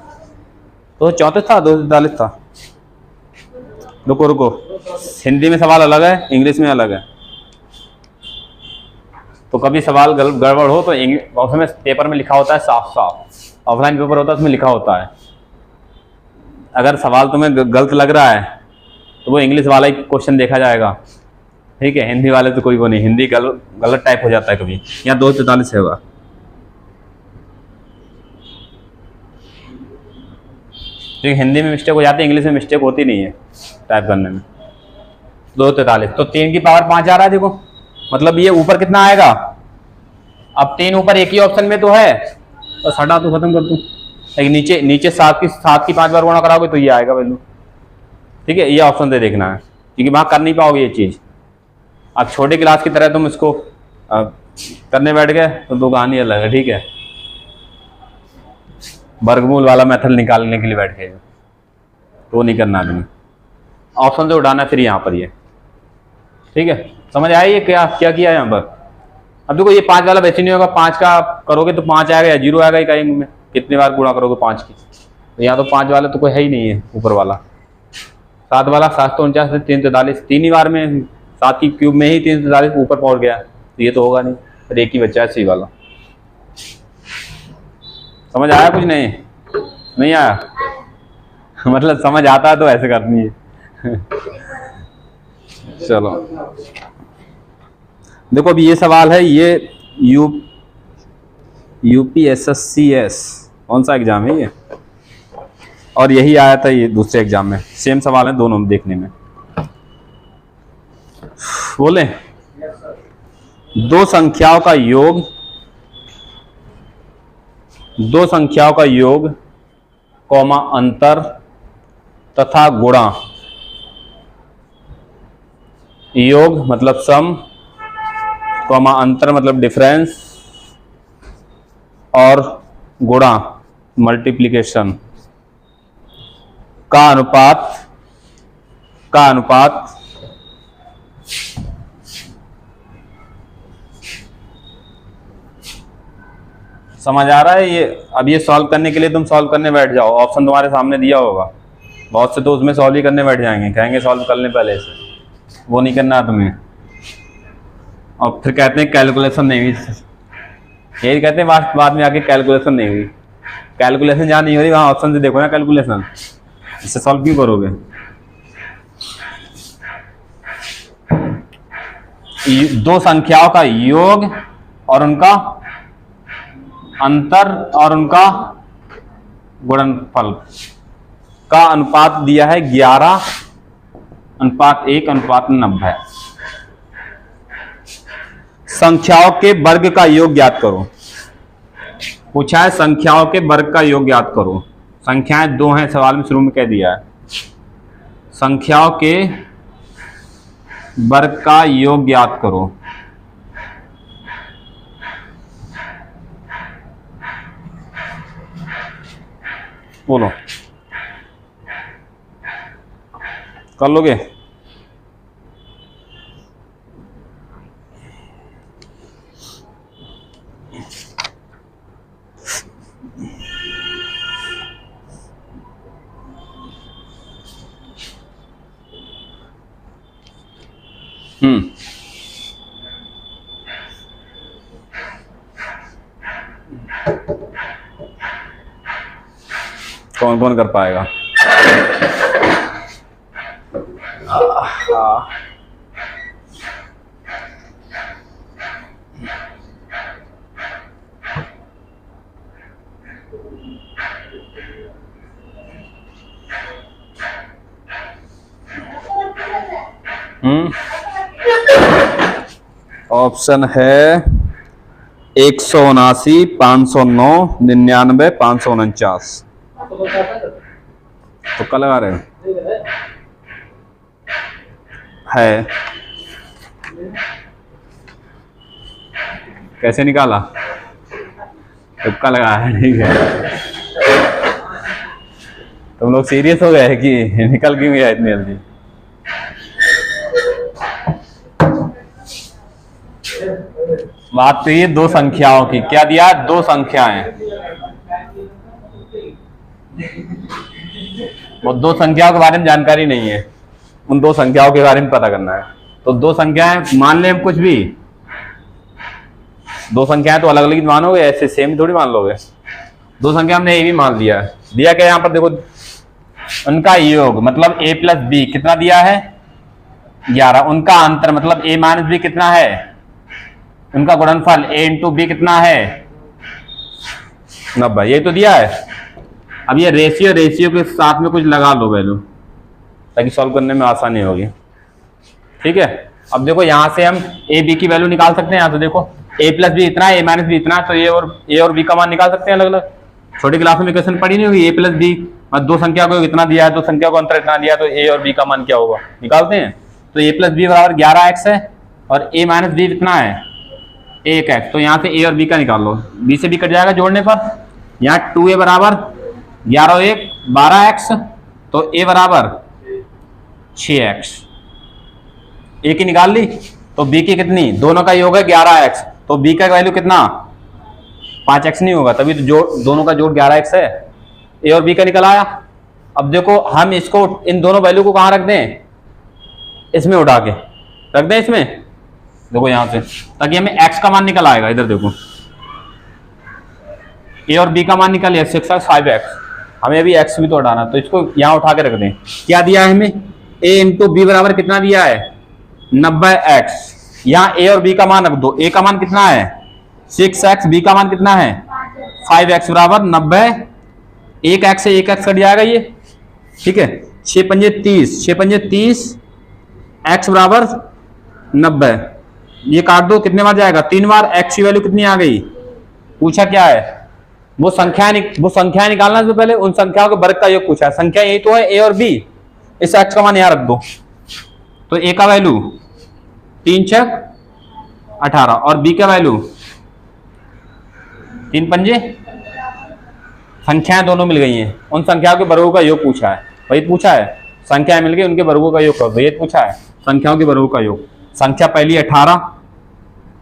234 था, 243 था। रुको, हिंदी में सवाल अलग है, इंग्लिश में अलग है, तो कभी सवाल गड़बड़ हो तो उसमें पेपर में लिखा होता है साफ साफ, ऑफलाइन पेपर होता है उसमें लिखा होता है। अगर सवाल तुम्हें गलत लग रहा है तो वो इंग्लिश वाला ही क्वेश्चन देखा जाएगा, ठीक है। हिंदी वाले तो कोई वो नहीं, हिंदी गलत टाइप हो जाता है कभी। यहाँ 243 होगा, ठीक, हिंदी में मिस्टेक हो जाती है, इंग्लिश में मिस्टेक होती नहीं है टाइप करने में। 243, तो 3 की पावर 5 आ रहा है, देखो मतलब ये ऊपर कितना आएगा, अब 3 ऊपर एक ही ऑप्शन में तो है, बस हटा तो खत्म कर दूं, लेकिन नीचे 7 की 5 बार गुणा कराओगे तो ये आएगा वैल्यू, ठीक है। ये ऑप्शन से देखना है, क्योंकि वहां कर नहीं पाओगे ये चीज। अब छोटे क्लास की तरह तुम इसको करने बैठ गए तो कहानी अलग है, ठीक है। वर्गमूल वाला मेथड निकालने के लिए बैठ गए तो वो नहीं करना आदमी, ऑप्शन से उठाना फिर यहाँ पर ये, ठीक है। समझ आया ये क्या किया यहाँ पर। अब देखो ये 5 वाला वैसे नहीं होगा, 5 का करोगे तो 5 आएगा या 0 आएगा इकाई में, कितनी बार गुणा करोगे 5 की, तो यहाँ तो 5 वाला तो कोई है ही नहीं है ऊपर वाला। 7 वाला 7 तो 49 343, 3 ही बार में 7 की क्यूब में ही 343 ऊपर पहुंच गया, तो ये तो होगा नहीं, फिर एक ही बच्चा है सी वाला। समझ आया कुछ नहीं आया मतलब समझ आता है तो ऐसे करनी है चलो देखो, अभी ये सवाल है, ये UPSSCS कौन सा एग्जाम है ये, और यही आया था ये दूसरे एग्जाम में, सेम सवाल है दोनों देखने में। बोले दो संख्याओं का योग कॉमा अंतर तथा गुणा। योग मतलब सम, कॉमा अंतर मतलब डिफरेंस, और गुणा मल्टीप्लिकेशन का अनुपात समझ आ रहा है ये? अब ये सॉल्व करने के लिए तुम सॉल्व करने बैठ जाओ, ऑप्शन तुम्हारे सामने दिया होगा, बहुत से तो उसमें सॉल्व ही करने बैठ जाएंगे, कहेंगे सॉल्व कर लें पहले से, वो नहीं करना है तुम्हें। और फिर कहते हैं कैलकुलेशन नहीं हुई, यही कहते हैं बाद में आके कैलकुलेशन नहीं हुई। कैलकुलेशन जहाँ नहीं हो रही वहाँ ऑप्शन से देखो ना कैलकुलेशन, इससे सॉल्व क्यों करोगे? दो संख्याओं का योग और उनका अंतर और उनका गुणनफल का अनुपात दिया है 11:1:90। संख्याओं के वर्ग का योग ज्ञात करो। पूछा है संख्याओं के वर्ग का योग ज्ञात करो। संख्याएं दो हैं, सवाल में शुरू में कह दिया है। संख्याओं के वर्ग का योग ज्ञात करो। बोलो, कर लोगे? कौन कौन कर पाएगा? ऑप्शन है 179, 509, 99, 549। तुक्का लगा रहे हो? है कैसे निकाला? तुक्का लगा है, ठीक है। तुम लोग सीरियस हो गए कि निकल क्यों गया इतनी जल्दी? बात तो ये दो संख्याओं की, क्या दिया? दो संख्याएं, वो दो संख्याओं के बारे में जानकारी नहीं है, उन दो संख्याओं के बारे में पता करना है। तो दो संख्याएं मान लें कुछ भी, दो संख्याएं तो अलग अलग मानोगे, ऐसे सेम थोड़ी मान लोगे। दो संख्या हमने ए भी मान लिया है। दिया क्या यहाँ पर देखो, उनका योग मतलब a प्लस बी कितना दिया है? 11। उनका अंतर मतलब a माइनस बी कितना है? उनका गुणनफल a इंटू बी कितना है? 90। ये तो दिया है। अब ये रेशियो के साथ में कुछ लगा लो वैल्यू, ताकि सॉल्व करने में आसानी होगी। ठीक है, अब देखो यहां से हम ए बी की वैल्यू निकाल सकते हैं। यहाँ तो देखो a प्लस बी इतना है, a माइनस बी इतना है, तो ए और बी का मान निकाल सकते हैं अलग अलग। छोटी क्लास में इक्वेशन पढ़ी नहीं होगी, a प्लस बी, दो संख्या को इतना दिया है, दो संख्या को अंतर इतना दिया है, तो a और b का मान क्या होगा निकालते हैं। तो a प्लस बी बराबर 11x है और a माइनस बी कितना है? 1x। तो यहाँ से a और b का निकाल लो, b से b कट जाएगा जोड़ने पर। यहाँ 2a बराबर 11 और 1 12x, तो a बराबर 6x। a की निकाल ली, तो b की कितनी? दोनों का योग है 11x, तो b का वैल्यू कितना? 5x नहीं होगा, तभी तो जोड़, दोनों का जोड़ 11x है। a और b का निकल आया। अब देखो हम इसको, इन दोनों वैल्यू को कहाँ रख दें? इसमें उठा के रख दें इसमें, देखो यहां से, ताकि हमें x का मान निकल आएगा। इधर देखो a और b का मान निकल लिया 6x 5x, हमें अभी x भी तो उठाना, तो इसको यहां उठा के रख दें। क्या दिया है हमें? a इंटू बी बराबर कितना दिया है? 90x। यहाँ a और b का मान रख दो। a का मान कितना है? 6x, b का मान कितना है? 5x बराबर 90। 1x से 1x कट जाएगा ये, ठीक है। 6 पंजे 30, 6 पंजे 30, x बराबर 90, ये काट दो, कितने बार जाएगा? 3 बार। एक्स की वैल्यू कितनी आ गई? पूछा क्या है? वो संख्या निकालना से पहले उन संख्याओं के वर्ग का योग पूछा है। संख्या यही तो है ए और बी, इस एक्स का मान यहां रख दो। तो ए का वैल्यू 3 छक 18 और बी का वैल्यू 3 पंजे, संख्याएं दोनों मिल गई हैं, उन संख्याओं के वर्गों का योग पूछा है। वही पूछा है, संख्याएं मिल गई, उनके वर्गों का योग कर दो। ये पूछा है संख्याओं के वर्गों का योग। संख्या पहली 18,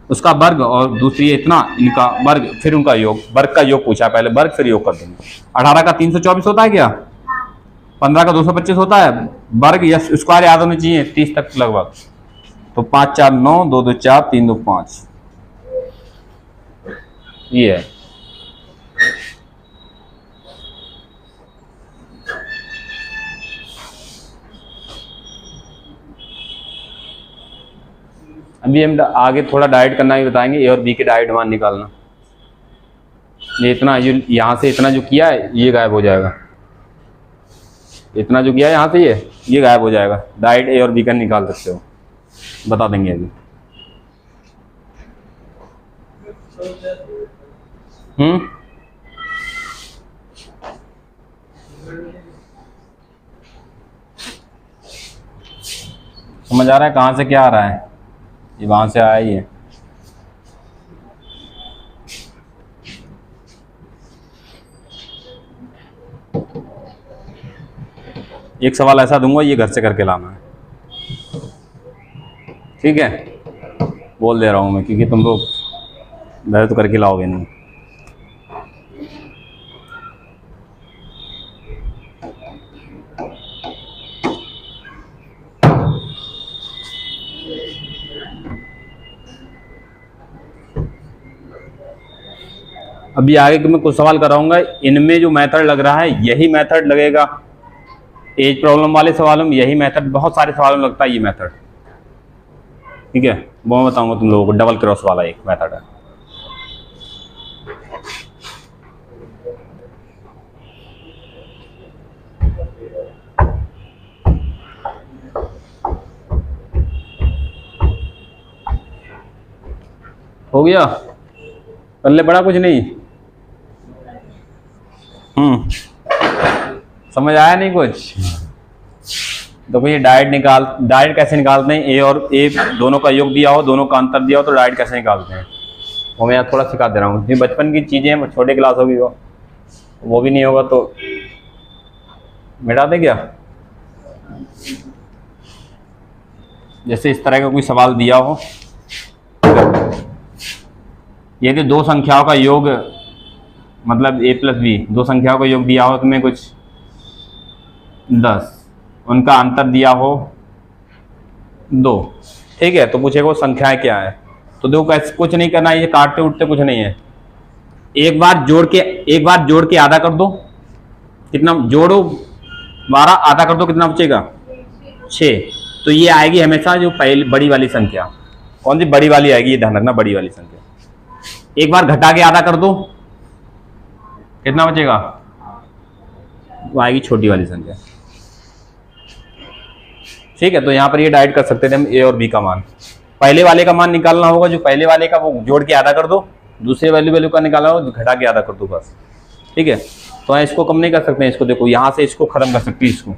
उसका वर्ग, और दूसरी इतना, इनका वर्ग, फिर उनका योग। वर्ग का योग पूछा है, पहले वर्ग फिर योग कर देंगे। 18 का 324 होता है क्या? 15 का 225 होता है। वर्ग या स्क्वायर याद होने चाहिए 30 तक लगभग। तो 5 4 9, 2 2 4, 3 2 5, ये है। अभी हम आगे थोड़ा डाइट करना भी बताएंगे, ए और बी के डाइट मान निकालना। ये इतना, ये यहाँ से इतना जो किया है ये गायब हो जाएगा, इतना जो किया है यहाँ से ये गायब हो जाएगा। डाइट ए और बी का निकाल सकते हो, बता देंगे अभी। समझ आ रहा है कहाँ से क्या आ रहा है? ये वहां से आया ही है। एक सवाल ऐसा दूंगा, ये घर से करके लाना है, ठीक है? बोल दे रहा हूं मैं, क्योंकि तुम लोग वैसे तो करके लाओगे नहीं। अभी आगे मैं कुछ सवाल कराऊंगा, इनमें जो मेथड लग रहा है यही मेथड लगेगा। एज प्रॉब्लम वाले सवालों में यही मेथड, बहुत सारे सवालों में लगता है ये मेथड, ठीक है? वो मैं बताऊंगा तुम लोगों को। डबल क्रॉस वाला एक मेथड है। हो गया? पल्ले बड़ा कुछ नहीं। समझ आया नहीं कुछ? तो ये डाइट कैसे निकालते हैं? ए और ए दोनों का योग दिया हो, दोनों का अंतर दिया हो, तो डाइट कैसे निकालते हैं वो मैं यहाँ थोड़ा सिखा दे रहा हूँ। ये बचपन की चीज़ें हैं, छोटे क्लास होगी वो भी नहीं होगा तो मिटा दे क्या? जैसे इस तरह का कोई सवाल दिया हो, यदि दो संख्याओं का योग, मतलब a प्लस बी, दो संख्याओं का योग दिया हो तुम्हें कुछ 10, उनका अंतर दिया हो 2, ठीक है? तो पूछेगा वो संख्याएं क्या है। तो देखो कैसे, कुछ नहीं करना है, ये काटते उठते कुछ नहीं है। एक बार जोड़ के आधा कर दो, कितना जोड़ो? 12, आधा कर दो, कितना बचेगा? 6। तो ये आएगी हमेशा जो पहली बड़ी वाली संख्या। कौन सी बड़ी वाली आएगी? ये ध्यान रखना, बड़ी वाली संख्या। एक बार घटा के आधा कर दो, कितना बचेगा? वो आएगी छोटी वाली संख्या, ठीक है? तो यहां पर ये डाइट कर सकते थे हम ए और बी का मान। पहले वाले का मान निकालना होगा, जो पहले वाले का वो जोड़ के आधा कर दो, दूसरे वैल्यू का निकालना हो घटा के आधा कर दो, बस, ठीक है? तो इसको कम नहीं कर सकते हैं, इसको देखो यहां से इसको खत्म कर सकती है। इसको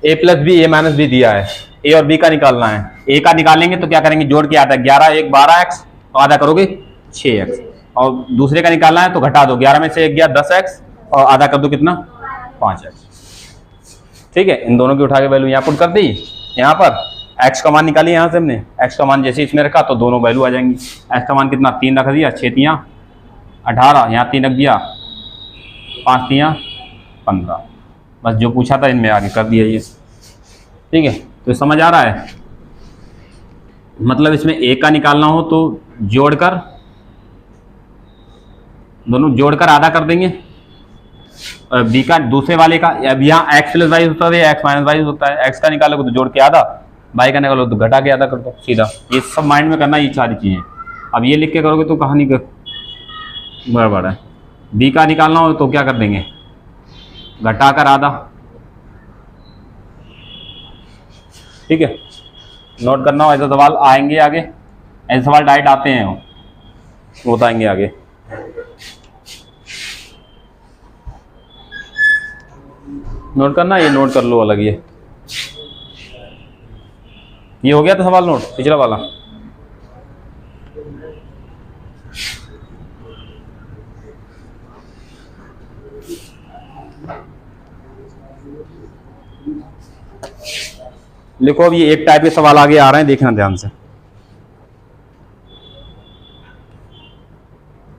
ए प्लस बी, ए माइनस बी दिया है, ए और बी का निकालना है। ए का निकालेंगे तो क्या करेंगे? जोड़ के आधा, 11 1 12x, तो आधा करोगे 6x। और दूसरे का निकालना है तो घटा दो, 11 में से 1 गया 10x, और आधा कर दो कितना? 5x, ठीक है? इन दोनों की उठा के वैल्यू यहाँ पुट कर दी। यहाँ पर x का मान निकाली, यहाँ से हमने x का मान जैसे इसमें रखा तो दोनों वैल्यू आ जाएंगी। x का मान कितना? 3 रख दिया, 6 3 18, यहाँ 3 रख दिया, 5 3 15। बस जो पूछा था इनमें आगे कर दिया ये, ठीक है? तो समझ आ रहा है? मतलब इसमें a का निकालना हो तो जोड़कर, दोनों जोड़कर आधा कर देंगे। बी का दूसरे वाले का, अब यहाँ x प्लस वाई होता है, x माइनस वाई होता है। x का निकालोगे तो जोड़ के आधा, y का निकालो तो घटा के आधा कर दो, सीधा। ये सब माइंड में करना, ये सारी चीजें। अब ये लिख के करोगे तो कहानी गड़बड़ है। b का निकालना हो तो क्या कर देंगे? घटाकर आधा, ठीक है, नोट करना हो, ऐसे सवाल आएंगे आगे, ऐसे सवाल डायरेक्ट आते हैं वो बताएंगे आगे। नोट करना, ये नोट कर लो अलग। ये हो गया था सवाल नोट, पिछला वाला। लिखो, अब ये एक टाइप के सवाल आगे आ रहे हैं, देखना ध्यान से।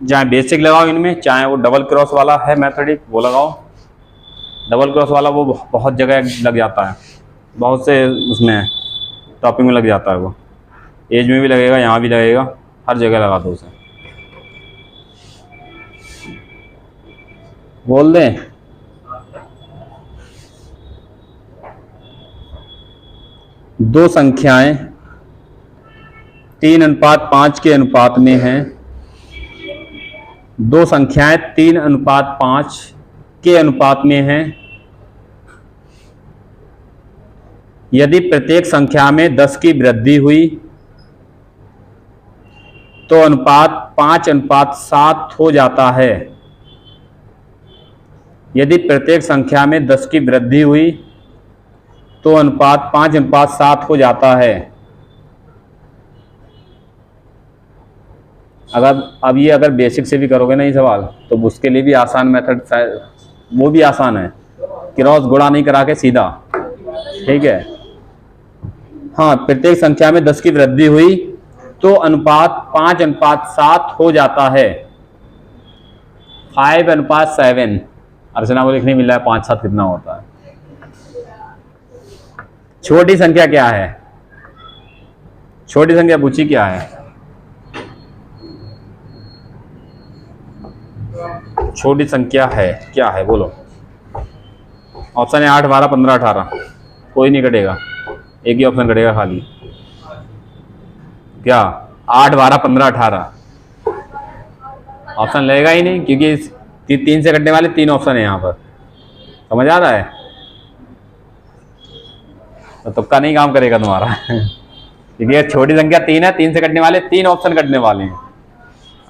चाहे बेसिक लगाओ इनमें, चाहे वो डबल क्रॉस वाला है मैथमेटिक वो लगाओ। डबल क्रॉस वाला वो बहुत जगह लग जाता है, बहुत से उसमें टॉपिक में लग जाता है। वो एज में भी लगेगा, यहाँ भी लगेगा, हर जगह लगा दो उसे। बोल दें, दो संख्याएं 3:5 के अनुपात में हैं। दो संख्याएं 3:5 के अनुपात में हैं। यदि प्रत्येक संख्या में 10 की वृद्धि हुई तो अनुपात 5:7 हो जाता है। यदि प्रत्येक संख्या में 10 की वृद्धि हुई तो अनुपात 5:7 हो जाता है। अब ये अगर बेसिक से भी करोगे ना ये सवाल, तो उसके लिए भी आसान मेथड, वो भी आसान है, क्रॉस गुणा नहीं करा के सीधा। ठीक है, हाँ, प्रत्येक संख्या में 10 की वृद्धि हुई तो अनुपात 5:7 हो जाता है। 5:7। अर्चना को लिखने मिल रहा है 5-7 कितना होता है। छोटी संख्या क्या है? छोटी संख्या पूछी क्या है? छोटी संख्या है क्या है, बोलो। ऑप्शन है 8, 12, 15, 18। कोई नहीं कटेगा, एक ही ऑप्शन कटेगा खाली। क्या? 8, 12, 15, 18 ऑप्शन लगेगा ही नहीं, क्योंकि 3 से कटने वाले 3 ऑप्शन है यहाँ पर। समझ आ रहा है? तो तुक्का नहीं काम करेगा तुम्हारा क्योंकि छोटी संख्या 3 है, 3 से कटने वाले 3 ऑप्शन कटने वाले हैं।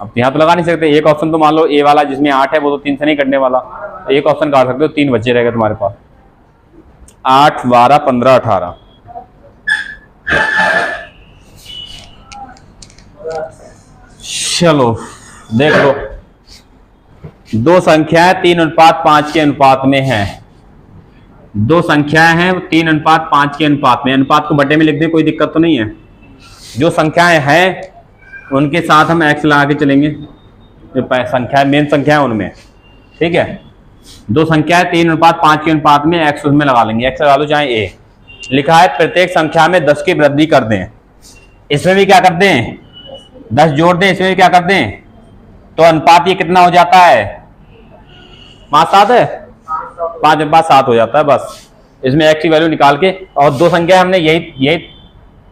अब यहाँ तो लगा नहीं सकते। एक ऑप्शन तो मान लो ए वाला जिसमें 8 है, वो तो 3 से नहीं कटने वाला, तो एक ऑप्शन काट सकते हो, 3 बचे रहेगा तुम्हारे पास। 8, 12, 15, 18। चलो देख लो, दो संख्याएं 3:5 के अनुपात में हैं। दो संख्याएं हैं 3:5 के अनुपात में। अनुपात को बटे में लिख दें, कोई दिक्कत तो नहीं है। जो संख्याएं हैं उनके साथ हम x लगा के चलेंगे, जो संख्या मेन संख्या है उनमें। ठीक है, दो संख्याएं 3:5 के अनुपात में, x उसमें लगा लेंगे, x लगा लो चाहे a। लिखा है प्रत्येक संख्या में 10 की वृद्धि कर दें। इसमें भी क्या कर दें? 10 जोड़ दें। इसमें भी क्या कर दें? तो अनुपात ये कितना हो जाता है? 5:7 है, 5:7 हो जाता है बस। इसमें x की वैल्यू निकाल के, और दो संख्या हमने यही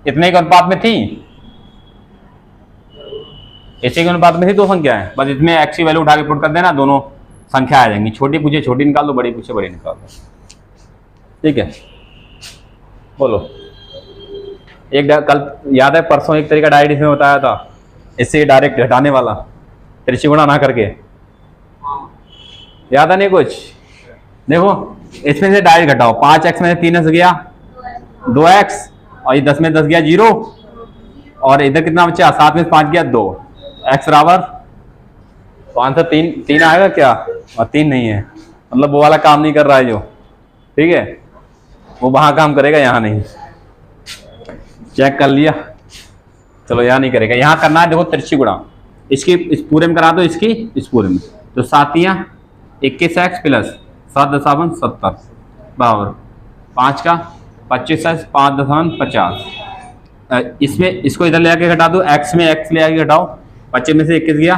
इतने के अनुपात में थी, इसी के अनुपात में थी दो संख्याएं, बस इसमें x की वैल्यू उठा के पुट कर देना, दोनों संख्या आ जाएंगी। छोटी पूछे छोटी निकाल दो, बड़ी पूछे बड़ी निकाल दो। ठीक है, बोलो। एक कल याद है, परसों एक तरीका डायरेक्ट इसमें बताया था, इससे डायरेक्ट घटाने वाला, त्रिशी गुणा ना करके। याद है नहीं कुछ? देखो, इसमें से डायरेक्ट घटाओ। 5x में से 3x गया 2x, और ये 10 में 10 गया 0, और इधर कितना बचा? 7 में 5 गया 2। x बराबर 5 से 3 आएगा क्या? और 3 नहीं है, मतलब वो वाला काम नहीं कर रहा है जो। ठीक है, वो वहां काम करेगा, यहाँ नहीं। चेक कर लिया? चलो, यहाँ नहीं करेगा, यहाँ करना है। देखो, त्रिशी गुणा इसकी इस पूरे में करा दो, इसकी इस पूरे में, तो 7 21x प्लस 7.70 बराबर 5 का 25x 5.50। इसमें इसको इधर ले आके घटा दो, x में x ले आके घटाओ, 25 में से 21 गया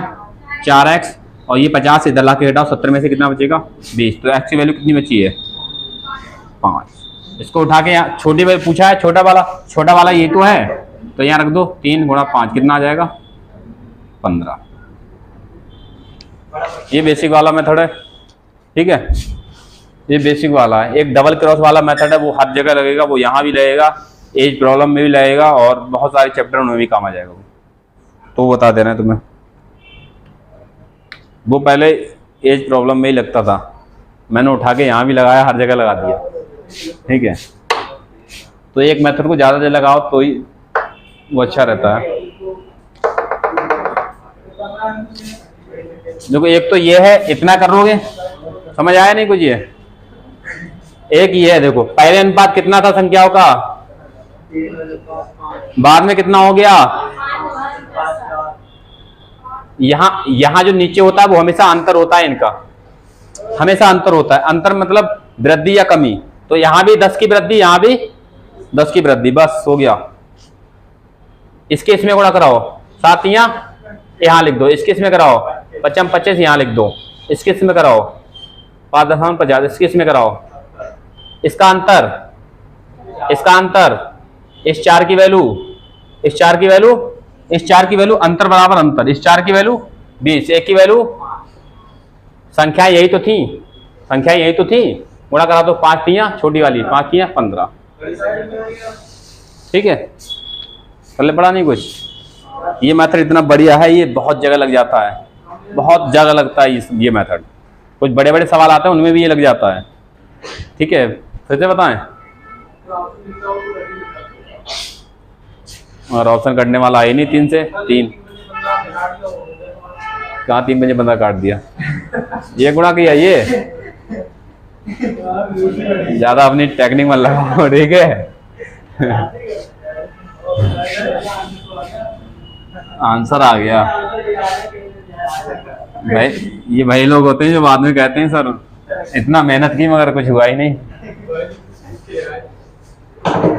4x, और ये 50 इधर ला के घटाओ, 70 में से कितना बचेगा? 20। तो x की वैल्यू कितनी बची है? 5। इसको उठा के यहाँ छोटी वैल्यू पूछा है, छोटा वाला ये तो है, तो यहाँ रख दो। 3 × 5 कितना आ जाएगा? 15। ये बेसिक वाला मेथड है। ठीक है, ये बेसिक वाला है। एक डबल क्रॉस वाला मेथड है, वो हर जगह लगेगा, वो यहाँ भी लगेगा एज प्रॉब्लम में भी लगेगा और बहुत सारे चैप्टर उनमें भी काम आ जाएगा वो, तो वो बता दे रहे हैं तुम्हें। वो पहले एज प्रॉब्लम में ही लगता था, मैंने उठा के यहाँ भी लगाया, हर जगह लगा दिया, ठीक है। तो एक मेथड को ज़्यादा देर लगाओ तो ही वो अच्छा रहता है। देखो एक तो ये है, इतना कर लोगे, समझ आया नहीं कुछ? ये एक ये है, देखो पहले अनुपात कितना था संख्याओं का, बाद में कितना हो गया। यहां जो नीचे होता है वो हमेशा अंतर होता है, इनका हमेशा अंतर होता है। अंतर मतलब वृद्धि या कमी, तो यहां भी 10 की वृद्धि, यहां भी 10 की वृद्धि, बस हो गया। इसके इसमें गुणा कराओ, 7 यहाँ लिख दो, इसके इसमें कराओ 55 यहाँ लिख दो, इसके इसमें कराओ 5.50, इसके इसमें कराओ। इसका अंतर, इसका अंतर, इस 4 की वैल्यू, इस 4 की वैल्यू, इस 4 की वैल्यू, अंतर बराबर अंतर, इस 4 की वैल्यू 20, एक की वैल्यू, संख्या यही तो थी, संख्या यही तो थी, गुणा करा दो 5 तियां छोटी वाली, 5 तियां 15, ठीक है। पहले पढ़ा नहीं कुछ? ये मेथड इतना बढ़िया है, ये बहुत जगह लग जाता है, बहुत जगह लगता है ये मेथड। कुछ बड़े बड़े सवाल आते हैं उनमें भी ये लग जाता है, ठीक है। फिर से बताएं, और ऑप्शन करने वाला है नहीं 3 से 3, कहाँ 3 बजे बंदा काट दिया। ये गुणा किया, ये ज्यादा अपनी टेक्निक में लगाओ, ठीक है। आंसर आ गया भाई। ये भाई लोग होते हैं जो बाद में कहते हैं सर इतना मेहनत की मगर कुछ हुआ ही नहीं।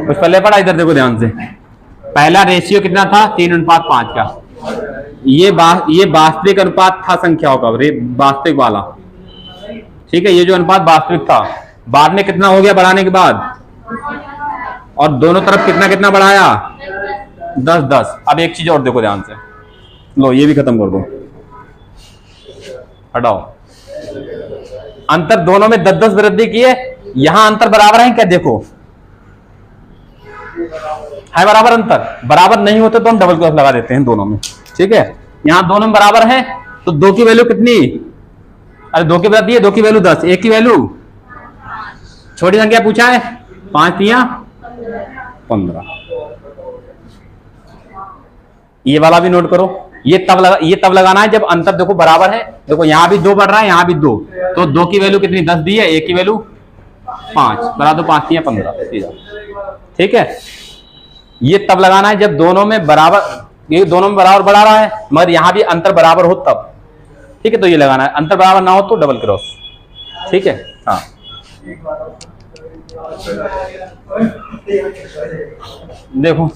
कुछ पहले पढ़ा, इधर देखो ध्यान से। पहला रेशियो कितना था, 3:5 का। ये वास्तविक अनुपात था संख्याओं का, वास्तविक वाला, ठीक है। ये जो अनुपात वास्तविक था, बाद में कितना हो गया बढ़ाने के बाद, और दोनों तरफ कितना कितना बढ़ाया, 10-10। अब एक चीज और देखो ध्यान से, लो ये भी खत्म कर दो, हटाओ। अंतर दोनों में 10-10 वृद्धि की है, यहां अंतर बराबर है क्या, देखो है बराबर अंतर। बराबर नहीं होते तो हम डबल क्रॉस लगा देते हैं दोनों में, ठीक है। यहां दोनों में बराबर है तो 2 की वैल्यू कितनी, अरे 2 की वृद्धि है, 2 की वैल्यू 10, 1 की वैल्यू छोटी संख्या पूछा है, 5 तियां 15। ये वाला भी नोट करो, ये तब लगाना है जब अंतर देखो बराबर है। देखो यहां भी 2 बढ़ रहा है, यहां भी 2, तो 2 की वैल्यू कितनी 10 दी है, 1 की वैल्यू 5, बना दो 5 तियां 15 सीधा, ठीक है। ये तब लगाना है जब दोनों में बराबर, ये दोनों में बराबर बढ़ा रहा है मगर यहां भी अंतर बराबर हो तब, ठीक है। तो ये लगाना है, अंतर बराबर ना हो तो डबल क्रॉस, ठीक है। हाँ देखो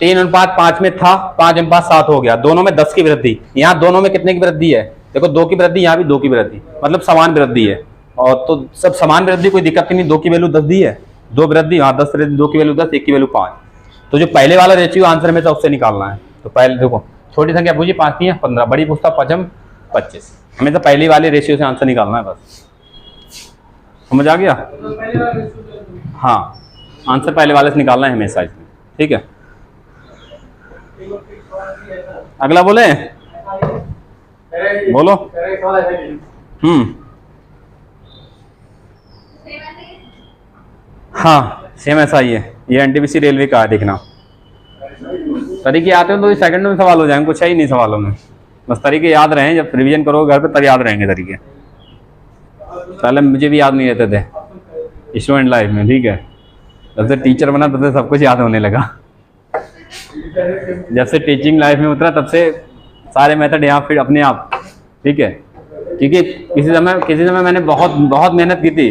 3:5 में था, 5:7 हो गया, दोनों में 10 की वृद्धि। यहाँ दोनों में कितने की वृद्धि है, देखो 2 की वृद्धि, यहाँ भी 2 की वृद्धि, मतलब समान वृद्धि है। और तो सब समान वृद्धि, कोई दिक्कत नहीं, 2 की वैल्यू 10 दी है, 2 वृद्धि, हाँ 10 वृद्धि, 2 की वैल्यू 10, 1 की वैल्यू 5। तो जो पहले वाला रेशियो आंसर में था उससे निकालना है। तो पहले देखो छोटी संख्या पूछी 5 तियां 15, बड़ी पूछता 5-25, हमें तो पहली वाले रेशियो से आंसर निकालना है बस, समझ आ गया। हाँ आंसर पहले वाले से निकालना है हमेशा इसमें, ठीक है। अगला बोले, बोलो। हाँ सेम ऐसा ही है, ये एनटीपीसी रेलवे का है, देखना तरीके आते हो तो सेकंड में सवाल हो जाएंगे, कुछ है ही नहीं सवालों में, बस तरीके याद रहे, जब रिवीजन करोगे घर पे तब याद रहेंगे तरीके। पहले मुझे भी याद नहीं रहते थे स्टूडेंट लाइफ में, ठीक है। जब से टीचर बना तब से सब कुछ याद होने लगा, जब से टीचिंग लाइफ में उतरा तब से सारे मेथड यहाँ फिर अपने आप, ठीक है। क्योंकि किसी समय मैंने बहुत मेहनत की थी,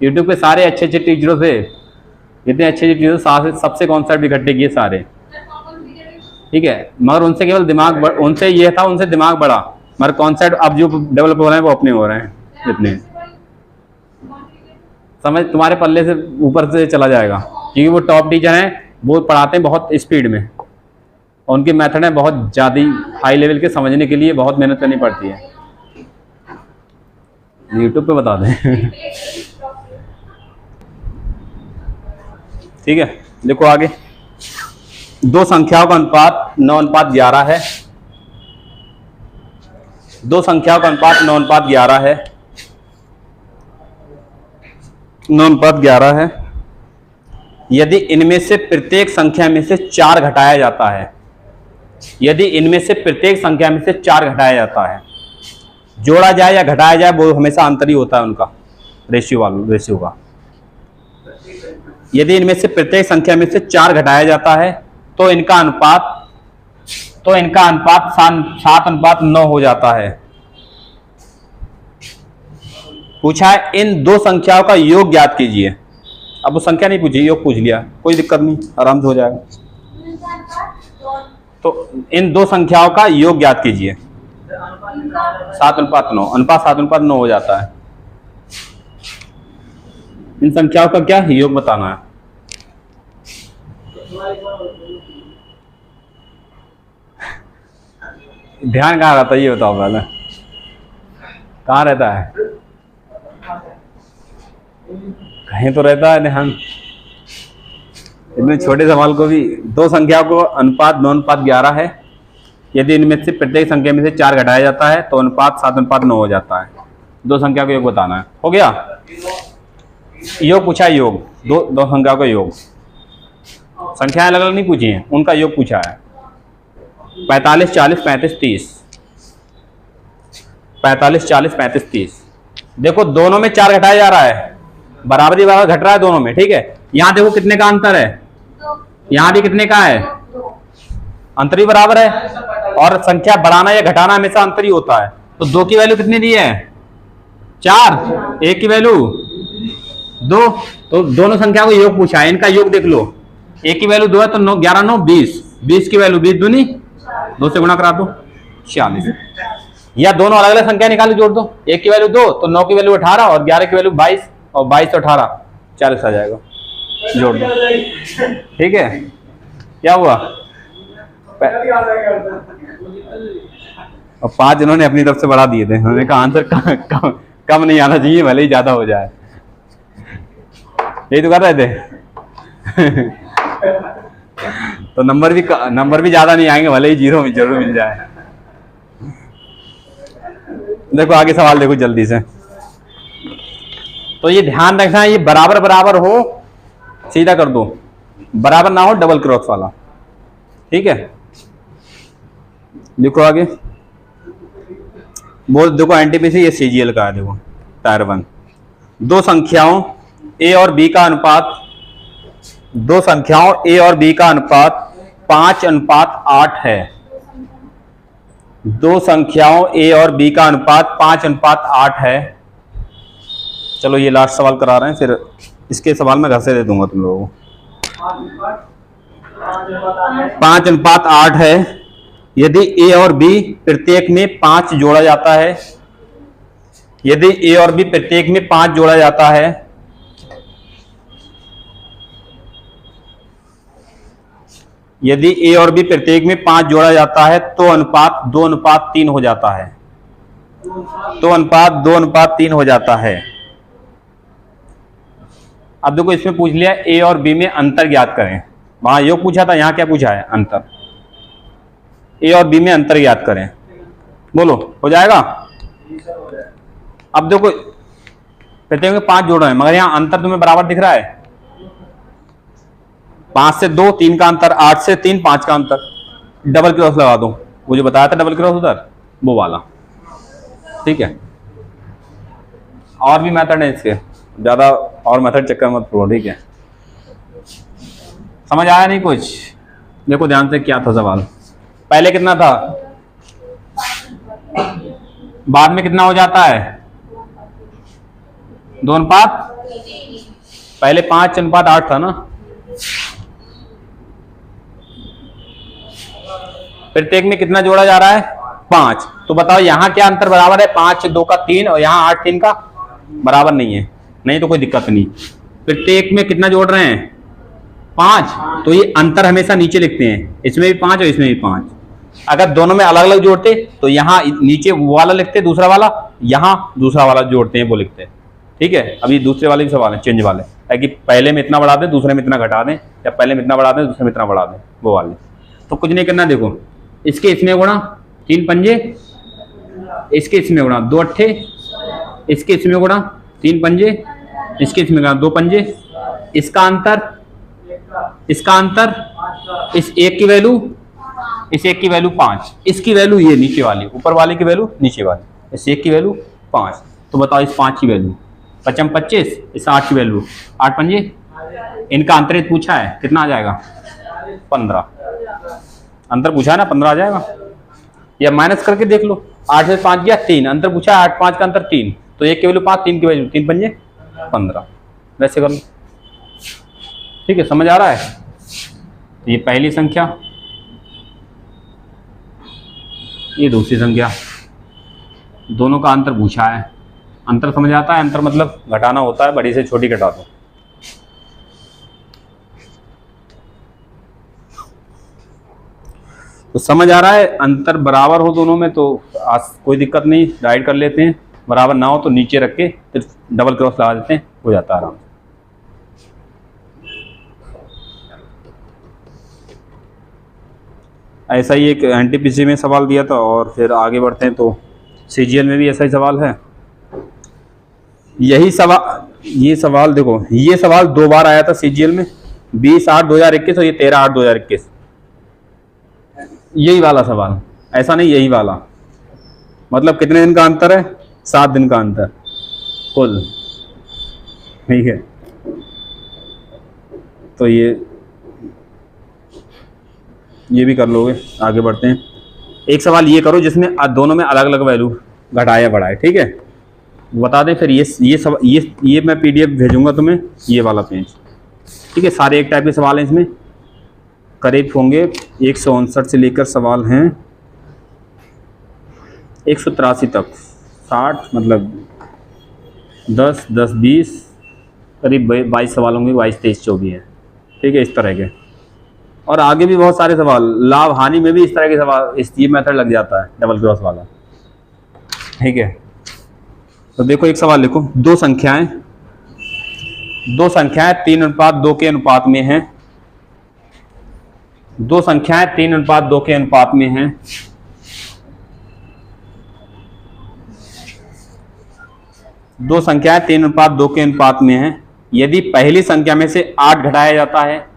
यूट्यूब पे सारे अच्छे टीचरों से, इतने अच्छे टीचरों से सबसे कॉन्सेप्ट इकट्ठे किए सारे, ठीक है। मगर उनसे केवल दिमाग उनसे ये था, उनसे दिमाग बढ़ा, मगर कॉन्सेप्ट अब जो डेवलप हो रहे हैं वो अपने हो रहे हैं, इतने समझ तुम्हारे पल्ले से ऊपर से चला जाएगा। क्योंकि वो टॉप टीचर हैं, वो पढ़ाते हैं बहुत स्पीड में, और उनके मेथड हैं बहुत ज़्यादा हाई लेवल के, समझने के लिए बहुत मेहनत करनी पड़ती है। यूट्यूब पे बता दें ठीक है। देखो आगे, दो संख्याओं का अनुपात 9:11 है। दो संख्याओं का अनुपात 9:11 है। 9:11 है। यदि इनमें से प्रत्येक संख्या में से 4 घटाया जाता है, यदि इनमें से प्रत्येक संख्या में से 4 घटाया जाता है, जोड़ा जाए या घटाया जाए वो हमेशा अंतर ही होता है उनका, रेशियो का। यदि इनमें से प्रत्येक संख्या में से 4 घटाया जाता है तो इनका अनुपात 7:9 हो जाता है। पूछा है इन दो संख्याओं का योग ज्ञात कीजिए। अब वो संख्या नहीं पूछी, योग पूछ लिया, कोई दिक्कत नहीं, आराम से हो जाएगा। तो इन दो संख्याओं का योग ज्ञात कीजिए। 7:9, अनुपात 7:9 हो जाता है। इन संख्याओं का क्या योग बताना है। ध्यान कहाँ रहता है ये बताओ पहले, कहाँ रहता है? कहीं तो रहता है ध्यान। इतने छोटे सवाल को भी, दो संख्याओं को अनुपात 9:11 है, यदि इनमें से प्रत्येक संख्या में से 4 घटाया जाता है तो अनुपात 7:9 हो जाता है। दो संख्या का योग बताना है। हो गया, योग पूछा है, योग दो संख्या का योग। संख्याएं अलग अलग नहीं पूछी हैं, उनका योग पूछा है। 45, 40, 35, 30। 45, 40, 35, 30। देखो दोनों में 4 घटाया जा रहा है, बराबरी बराबर घट रहा है दोनों में, ठीक है। यहां देखो कितने का अंतर है, यहां भी कितने का है, अंतर ही बराबर है। और संख्या बढ़ाना या घटाना हमेशा अंतर ही होता है। तो 2 की वैल्यू कितनी दी है, 4, 1 की वैल्यू 2। तो दोनों संख्या को योग पूछा है, इनका योग देख लो। 1 की वैल्यू 2 है तो 9, 11, 9, 20। 20 की वैल्यू 20 दूनी 2 से गुणा करा दो 46। या दोनों अलग अलग संख्या निकालो, जोड़ दो। 1 की वैल्यू 2 तो 9 की वैल्यू 18 और 11 की वैल्यू 22 और 22 तो 18, 40 आ जाएगा, जोड़ दो। ठीक है, क्या हुआ? और 5 इन्होंने अपनी तरफ से बढ़ा दिए थे। उन्होंने कहा आंसर कम नहीं आना चाहिए, भले ही ज्यादा हो जाए। यही तो कर रहे थे। तो नंबर भी ज्यादा नहीं आएंगे, भले ही 0 में जरूर मिल जाए। देखो आगे सवाल देखो जल्दी से। तो ये ध्यान रखना, ये बराबर बराबर हो सीधा कर दो, बराबर ना हो डबल क्रॉस वाला, ठीक है। देखो आगे, बोल देखो एनटीपीसी, ये सीजीएल का है। देखो टायर 1, दो संख्याओं ए और बी का अनुपात 5:8 है। दो संख्याओं ए और बी का अनुपात 5:8 है। चलो ये लास्ट सवाल करा रहे हैं, फिर इसके सवाल में घर से दे दूंगा तुम लोगों को। 5:8 है। यदि ए और बी प्रत्येक में 5 जोड़ा जाता है, यदि ए और बी प्रत्येक में 5 जोड़ा जाता है, यदि ए और बी प्रत्येक में 5 जोड़ा जाता है तो अनुपात 2:3 हो जाता है। तो अनुपात 2:3 हो जाता है। अब देखो इसमें पूछ लिया ए और बी में अंतर ज्ञात करें। वहां योग पूछा था, यहां क्या पूछा है, अंतर। ए और बी में अंतर ज्ञात करें, बोलो हो जाएगा। अब देखो प्रत्येक में 5 जोड़े हैं, मगर यहां अंतर तुम्हें बराबर दिख रहा है। 5 से 2 3 का अंतर, 8 से 3 5 का अंतर। डबल क्रॉस लगा दो, वो जो बताया था डबल क्रॉस उधर, वो वाला, ठीक है। और भी मेथड है इसके, ज्यादा और मेथड चक्कर मत पड़ो, ठीक है। समझ आया नहीं कुछ? देखो ध्यान से, क्या था सवाल, पहले कितना था, बाद में कितना हो जाता है, 2:3। पहले 5:8 था ना। प्रत्येक में कितना जोड़ा जा रहा है, 5। तो बताओ यहां क्या अंतर बराबर है, 5 2 का 3 और यहां 8 3 का बराबर नहीं है। नहीं तो कोई दिक्कत नहीं। प्रत्येक में कितना जोड़ रहे हैं, 5। तो ये अंतर हमेशा नीचे लिखते हैं, इसमें भी 5 और इसमें भी 5। अगर दोनों में अलग अलग जोड़ते तो यहां नीचे वो वाला लिखते दूसरा वाला, यहां दूसरा वाला जोड़ते हैं वो लिखते, ठीक है, अभी दूसरे वाले भी सवाल है, चेंज वाले है कि पहले में इतना बढ़ा दें, दूसरे में इतना घटा दें, या पहले में इतना बढ़ा दें, दूसरे में इतना बढ़ा दें, वो वाले। तो कुछ नहीं करना, देखो इसके इसमें गुणा 3 पंजे, इसके इसमें गुणा 2 अट्ठे, इसके इसमें गुणा 3 पंजे, इसके इसमें गुणा 2 पंजे, इसका अंतर, इस एक की वैल्यू, इस एक की वैल्यू 5, इसकी वैल्यू ये नीचे वाली, ऊपर वाले की वैल्यू नीचे वाली, इस एक की वैल्यू 5। तो बताओ इस 5 की वैल्यू 5 25, इस 8 की वैल्यू 8 पंजे, इनका अंतर पूछा है कितना आ जाएगा 15, अंतर पूछा है ना 15 आ जाएगा, या माइनस करके देख लो, 8 से 5 गया 3, अंतर पूछा है 8 5 का अंतर 3, तो एक की वैल्यू 5, 3 की वैल्यू 3 पंजे 15, वैसे कर लो। ठीक है, समझ आ रहा है। तो ये पहली संख्या, ये दूसरी संख्या, दोनों का अंतर पूछा है, अंतर समझ आता है, अंतर मतलब घटाना होता है, बड़ी से छोटी घटा दो। तो समझ आ रहा है, अंतर बराबर हो दोनों में तो कोई दिक्कत नहीं, डाइड कर लेते हैं, बराबर ना हो तो नीचे रख के फिर डबल क्रॉस लगा देते हैं, हो जाता है आराम से। ऐसा ही एक एनटीपीसी में सवाल दिया था, और फिर आगे बढ़ते हैं तो सीजीएल में भी ऐसा ही सवाल है। यही सवाल, ये सवाल देखो, ये सवाल 2 बार आया था सीजीएल में, 20/8/2021 और ये 13/8/2021, यही वाला सवाल, ऐसा नहीं यही वाला, मतलब कितने दिन का अंतर है, 7 दिन का अंतर कुल, ठीक है। तो ये भी कर लोगे। आगे बढ़ते हैं, एक सवाल ये करो जिसमें दोनों में अलग अलग वैल्यू घटाया बढ़ाए, ठीक है, बता दें। फिर ये मैं पीडीएफ भेजूंगा तुम्हें, ये वाला पेज, ठीक है। सारे एक टाइप के सवाल हैं इसमें, करीब होंगे 159 से लेकर सवाल हैं 183 तक, 60 मतलब 10 10 20 करीब 22 सवाल होंगे, 22 23 24 है, ठीक है, इस तरह के। और आगे भी बहुत सारे सवाल, लाभ हानि में भी इस तरह के सवाल, ये मेथड लग जाता है डबल क्रॉस वाला, ठीक है। तो देखो एक सवाल लिखो, दो संख्याएं 3:2 के अनुपात में हैं, दो संख्याएं 3:2 के अनुपात में हैं, दो संख्याएं 3:2 के अनुपात में हैं। यदि पहली संख्या में से 8 घटाया जाता है,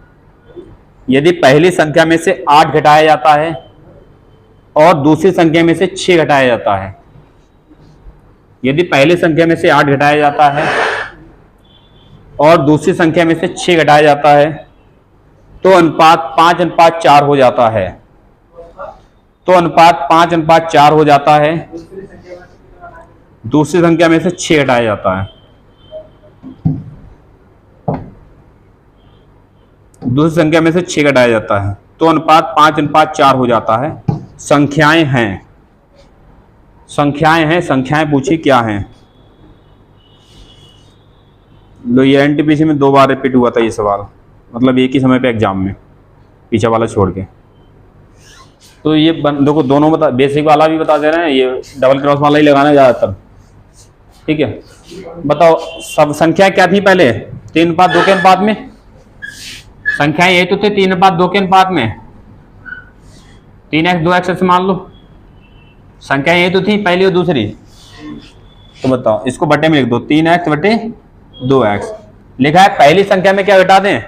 यदि पहली संख्या में से 8 घटाया जाता है और दूसरी संख्या में से 6 घटाया जाता है, यदि पहली संख्या में से 8 घटाया जाता है और दूसरी संख्या में से 6 घटाया जाता है, तो अनुपात 5:4 हो जाता है, तो अनुपात 5:4 हो जाता है, दूसरी संख्या में से 6 घटाया जाता है, दूसरी संख्या में से 6 घटाया जाता है, तो अनुपात 5:4 हो जाता है। संख्याएं हैं, संख्याएं पूछी क्या हैं। लो, ये एनटीपीसी में 2 बार रिपीट हुआ था ये सवाल, मतलब एक ही समय पे एग्जाम में, पीछे वाला छोड़ के। तो ये देखो दोनों बता, बेसिक वाला भी बता दे रहे हैं, ये डबल क्रॉस वाला ही लगाना ज़्यादातर, ठीक है। बताओ सब संख्या क्या थी पहले, 3:2 के अनुपात में, संख्याएं ये तो थे 3:2 के अनुपात में, 3x 2x ऐसे मान लो, संख्याएं ये तो थी पहली और दूसरी। तो बताओ इसको बटे में लिख दो, 3x बटे 2x लिखा है। पहली संख्या में क्या घटा दें,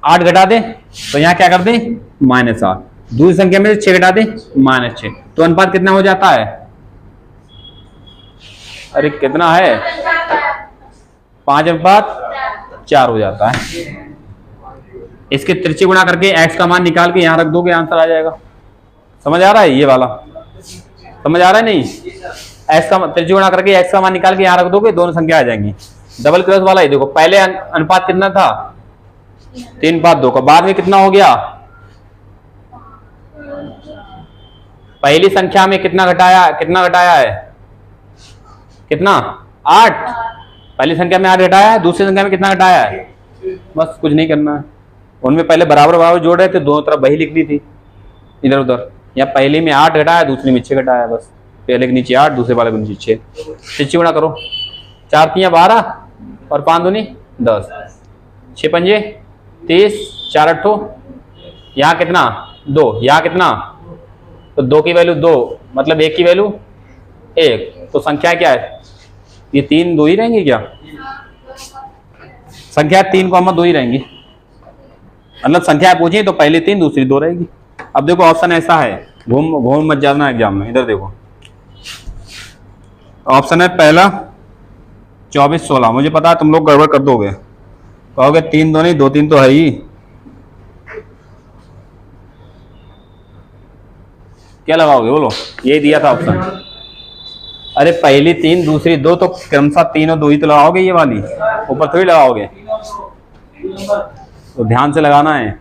8 घटा दें, तो यहाँ क्या कर दें -8, दूसरी संख्या में 6 घटा दें -6, तो अनुपात कितना हो जाता है, अरे कितना है, 5:4 हो जाता है। इसके त्रिज्य गुणा करके x का मान निकाल के यहां रख दोगे, आंसर आ जाएगा। समझ आ रहा है, ये वाला समझ आ रहा है नहीं, x का त्रिज्य गुणा करके x का मान निकाल के यहां रख दोगे, दोनों संख्या आ जाएंगी। डबल क्रॉस वाला ही देखो, पहले अनुपात कितना था 3:2 का, बाद में कितना हो गया, पहली संख्या में कितना घटाया है, कितना 8, पहली संख्या में 8 घटाया है, दूसरी संख्या में कितना घटाया है, बस कुछ नहीं करना है। उनमें पहले बराबर बराबर जोड़ रहे थे, दोनों तरफ वही लिखनी थी इधर उधर। या पहले में 8 घटाया, दूसरी में 6 घटाया, बस पहले के नीचे 8, दूसरे वाले के नीचे 6, त्रिज्य गुणा करो, 4 तियां 12 और 5 दूनी 10, 6 पंजे 30, 4 अट्ठो, यहाँ कितना 2, यहाँ कितना, तो 2 की वैल्यू 2, मतलब 1 की वैल्यू 1, तो संख्या क्या है, ये 3 2 ही रहेंगी क्या, संख्या 3 को 2 ही रहेंगी, मतलब संख्या पूछी तो पहले 3 दूसरी 2 रहेगी। अब देखो ऑप्शन ऐसा है, घूम घूम मत जाना एग्जाम में, इधर देखो ऑप्शन है पहला 24 16, मुझे पता है तुम लोग गड़बड़ कर दोगे, कहोगे 3 2 नहीं 2 3 तो है ही, क्या लगाओगे बोलो, यही दिया था ऑप्शन। अरे पहली 3 दूसरी 2, तो क्रमशः 3 और 2 ही तो लगाओगे, ये वाली ऊपर थोड़ी लगाओगे, तो ध्यान से लगाना है,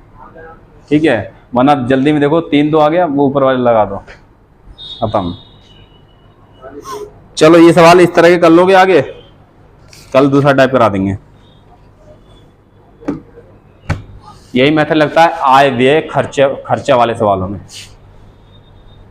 ठीक है, वरना जल्दी में देखो 3 2 आ गया, वो ऊपर वाले लगा दो, खत्म। चलो ये सवाल इस तरह के कर लोगे, आगे कल दूसरा टाइप करा देंगे। यही मेथड लगता है आय व्यय खर्चे वाले सवालों में।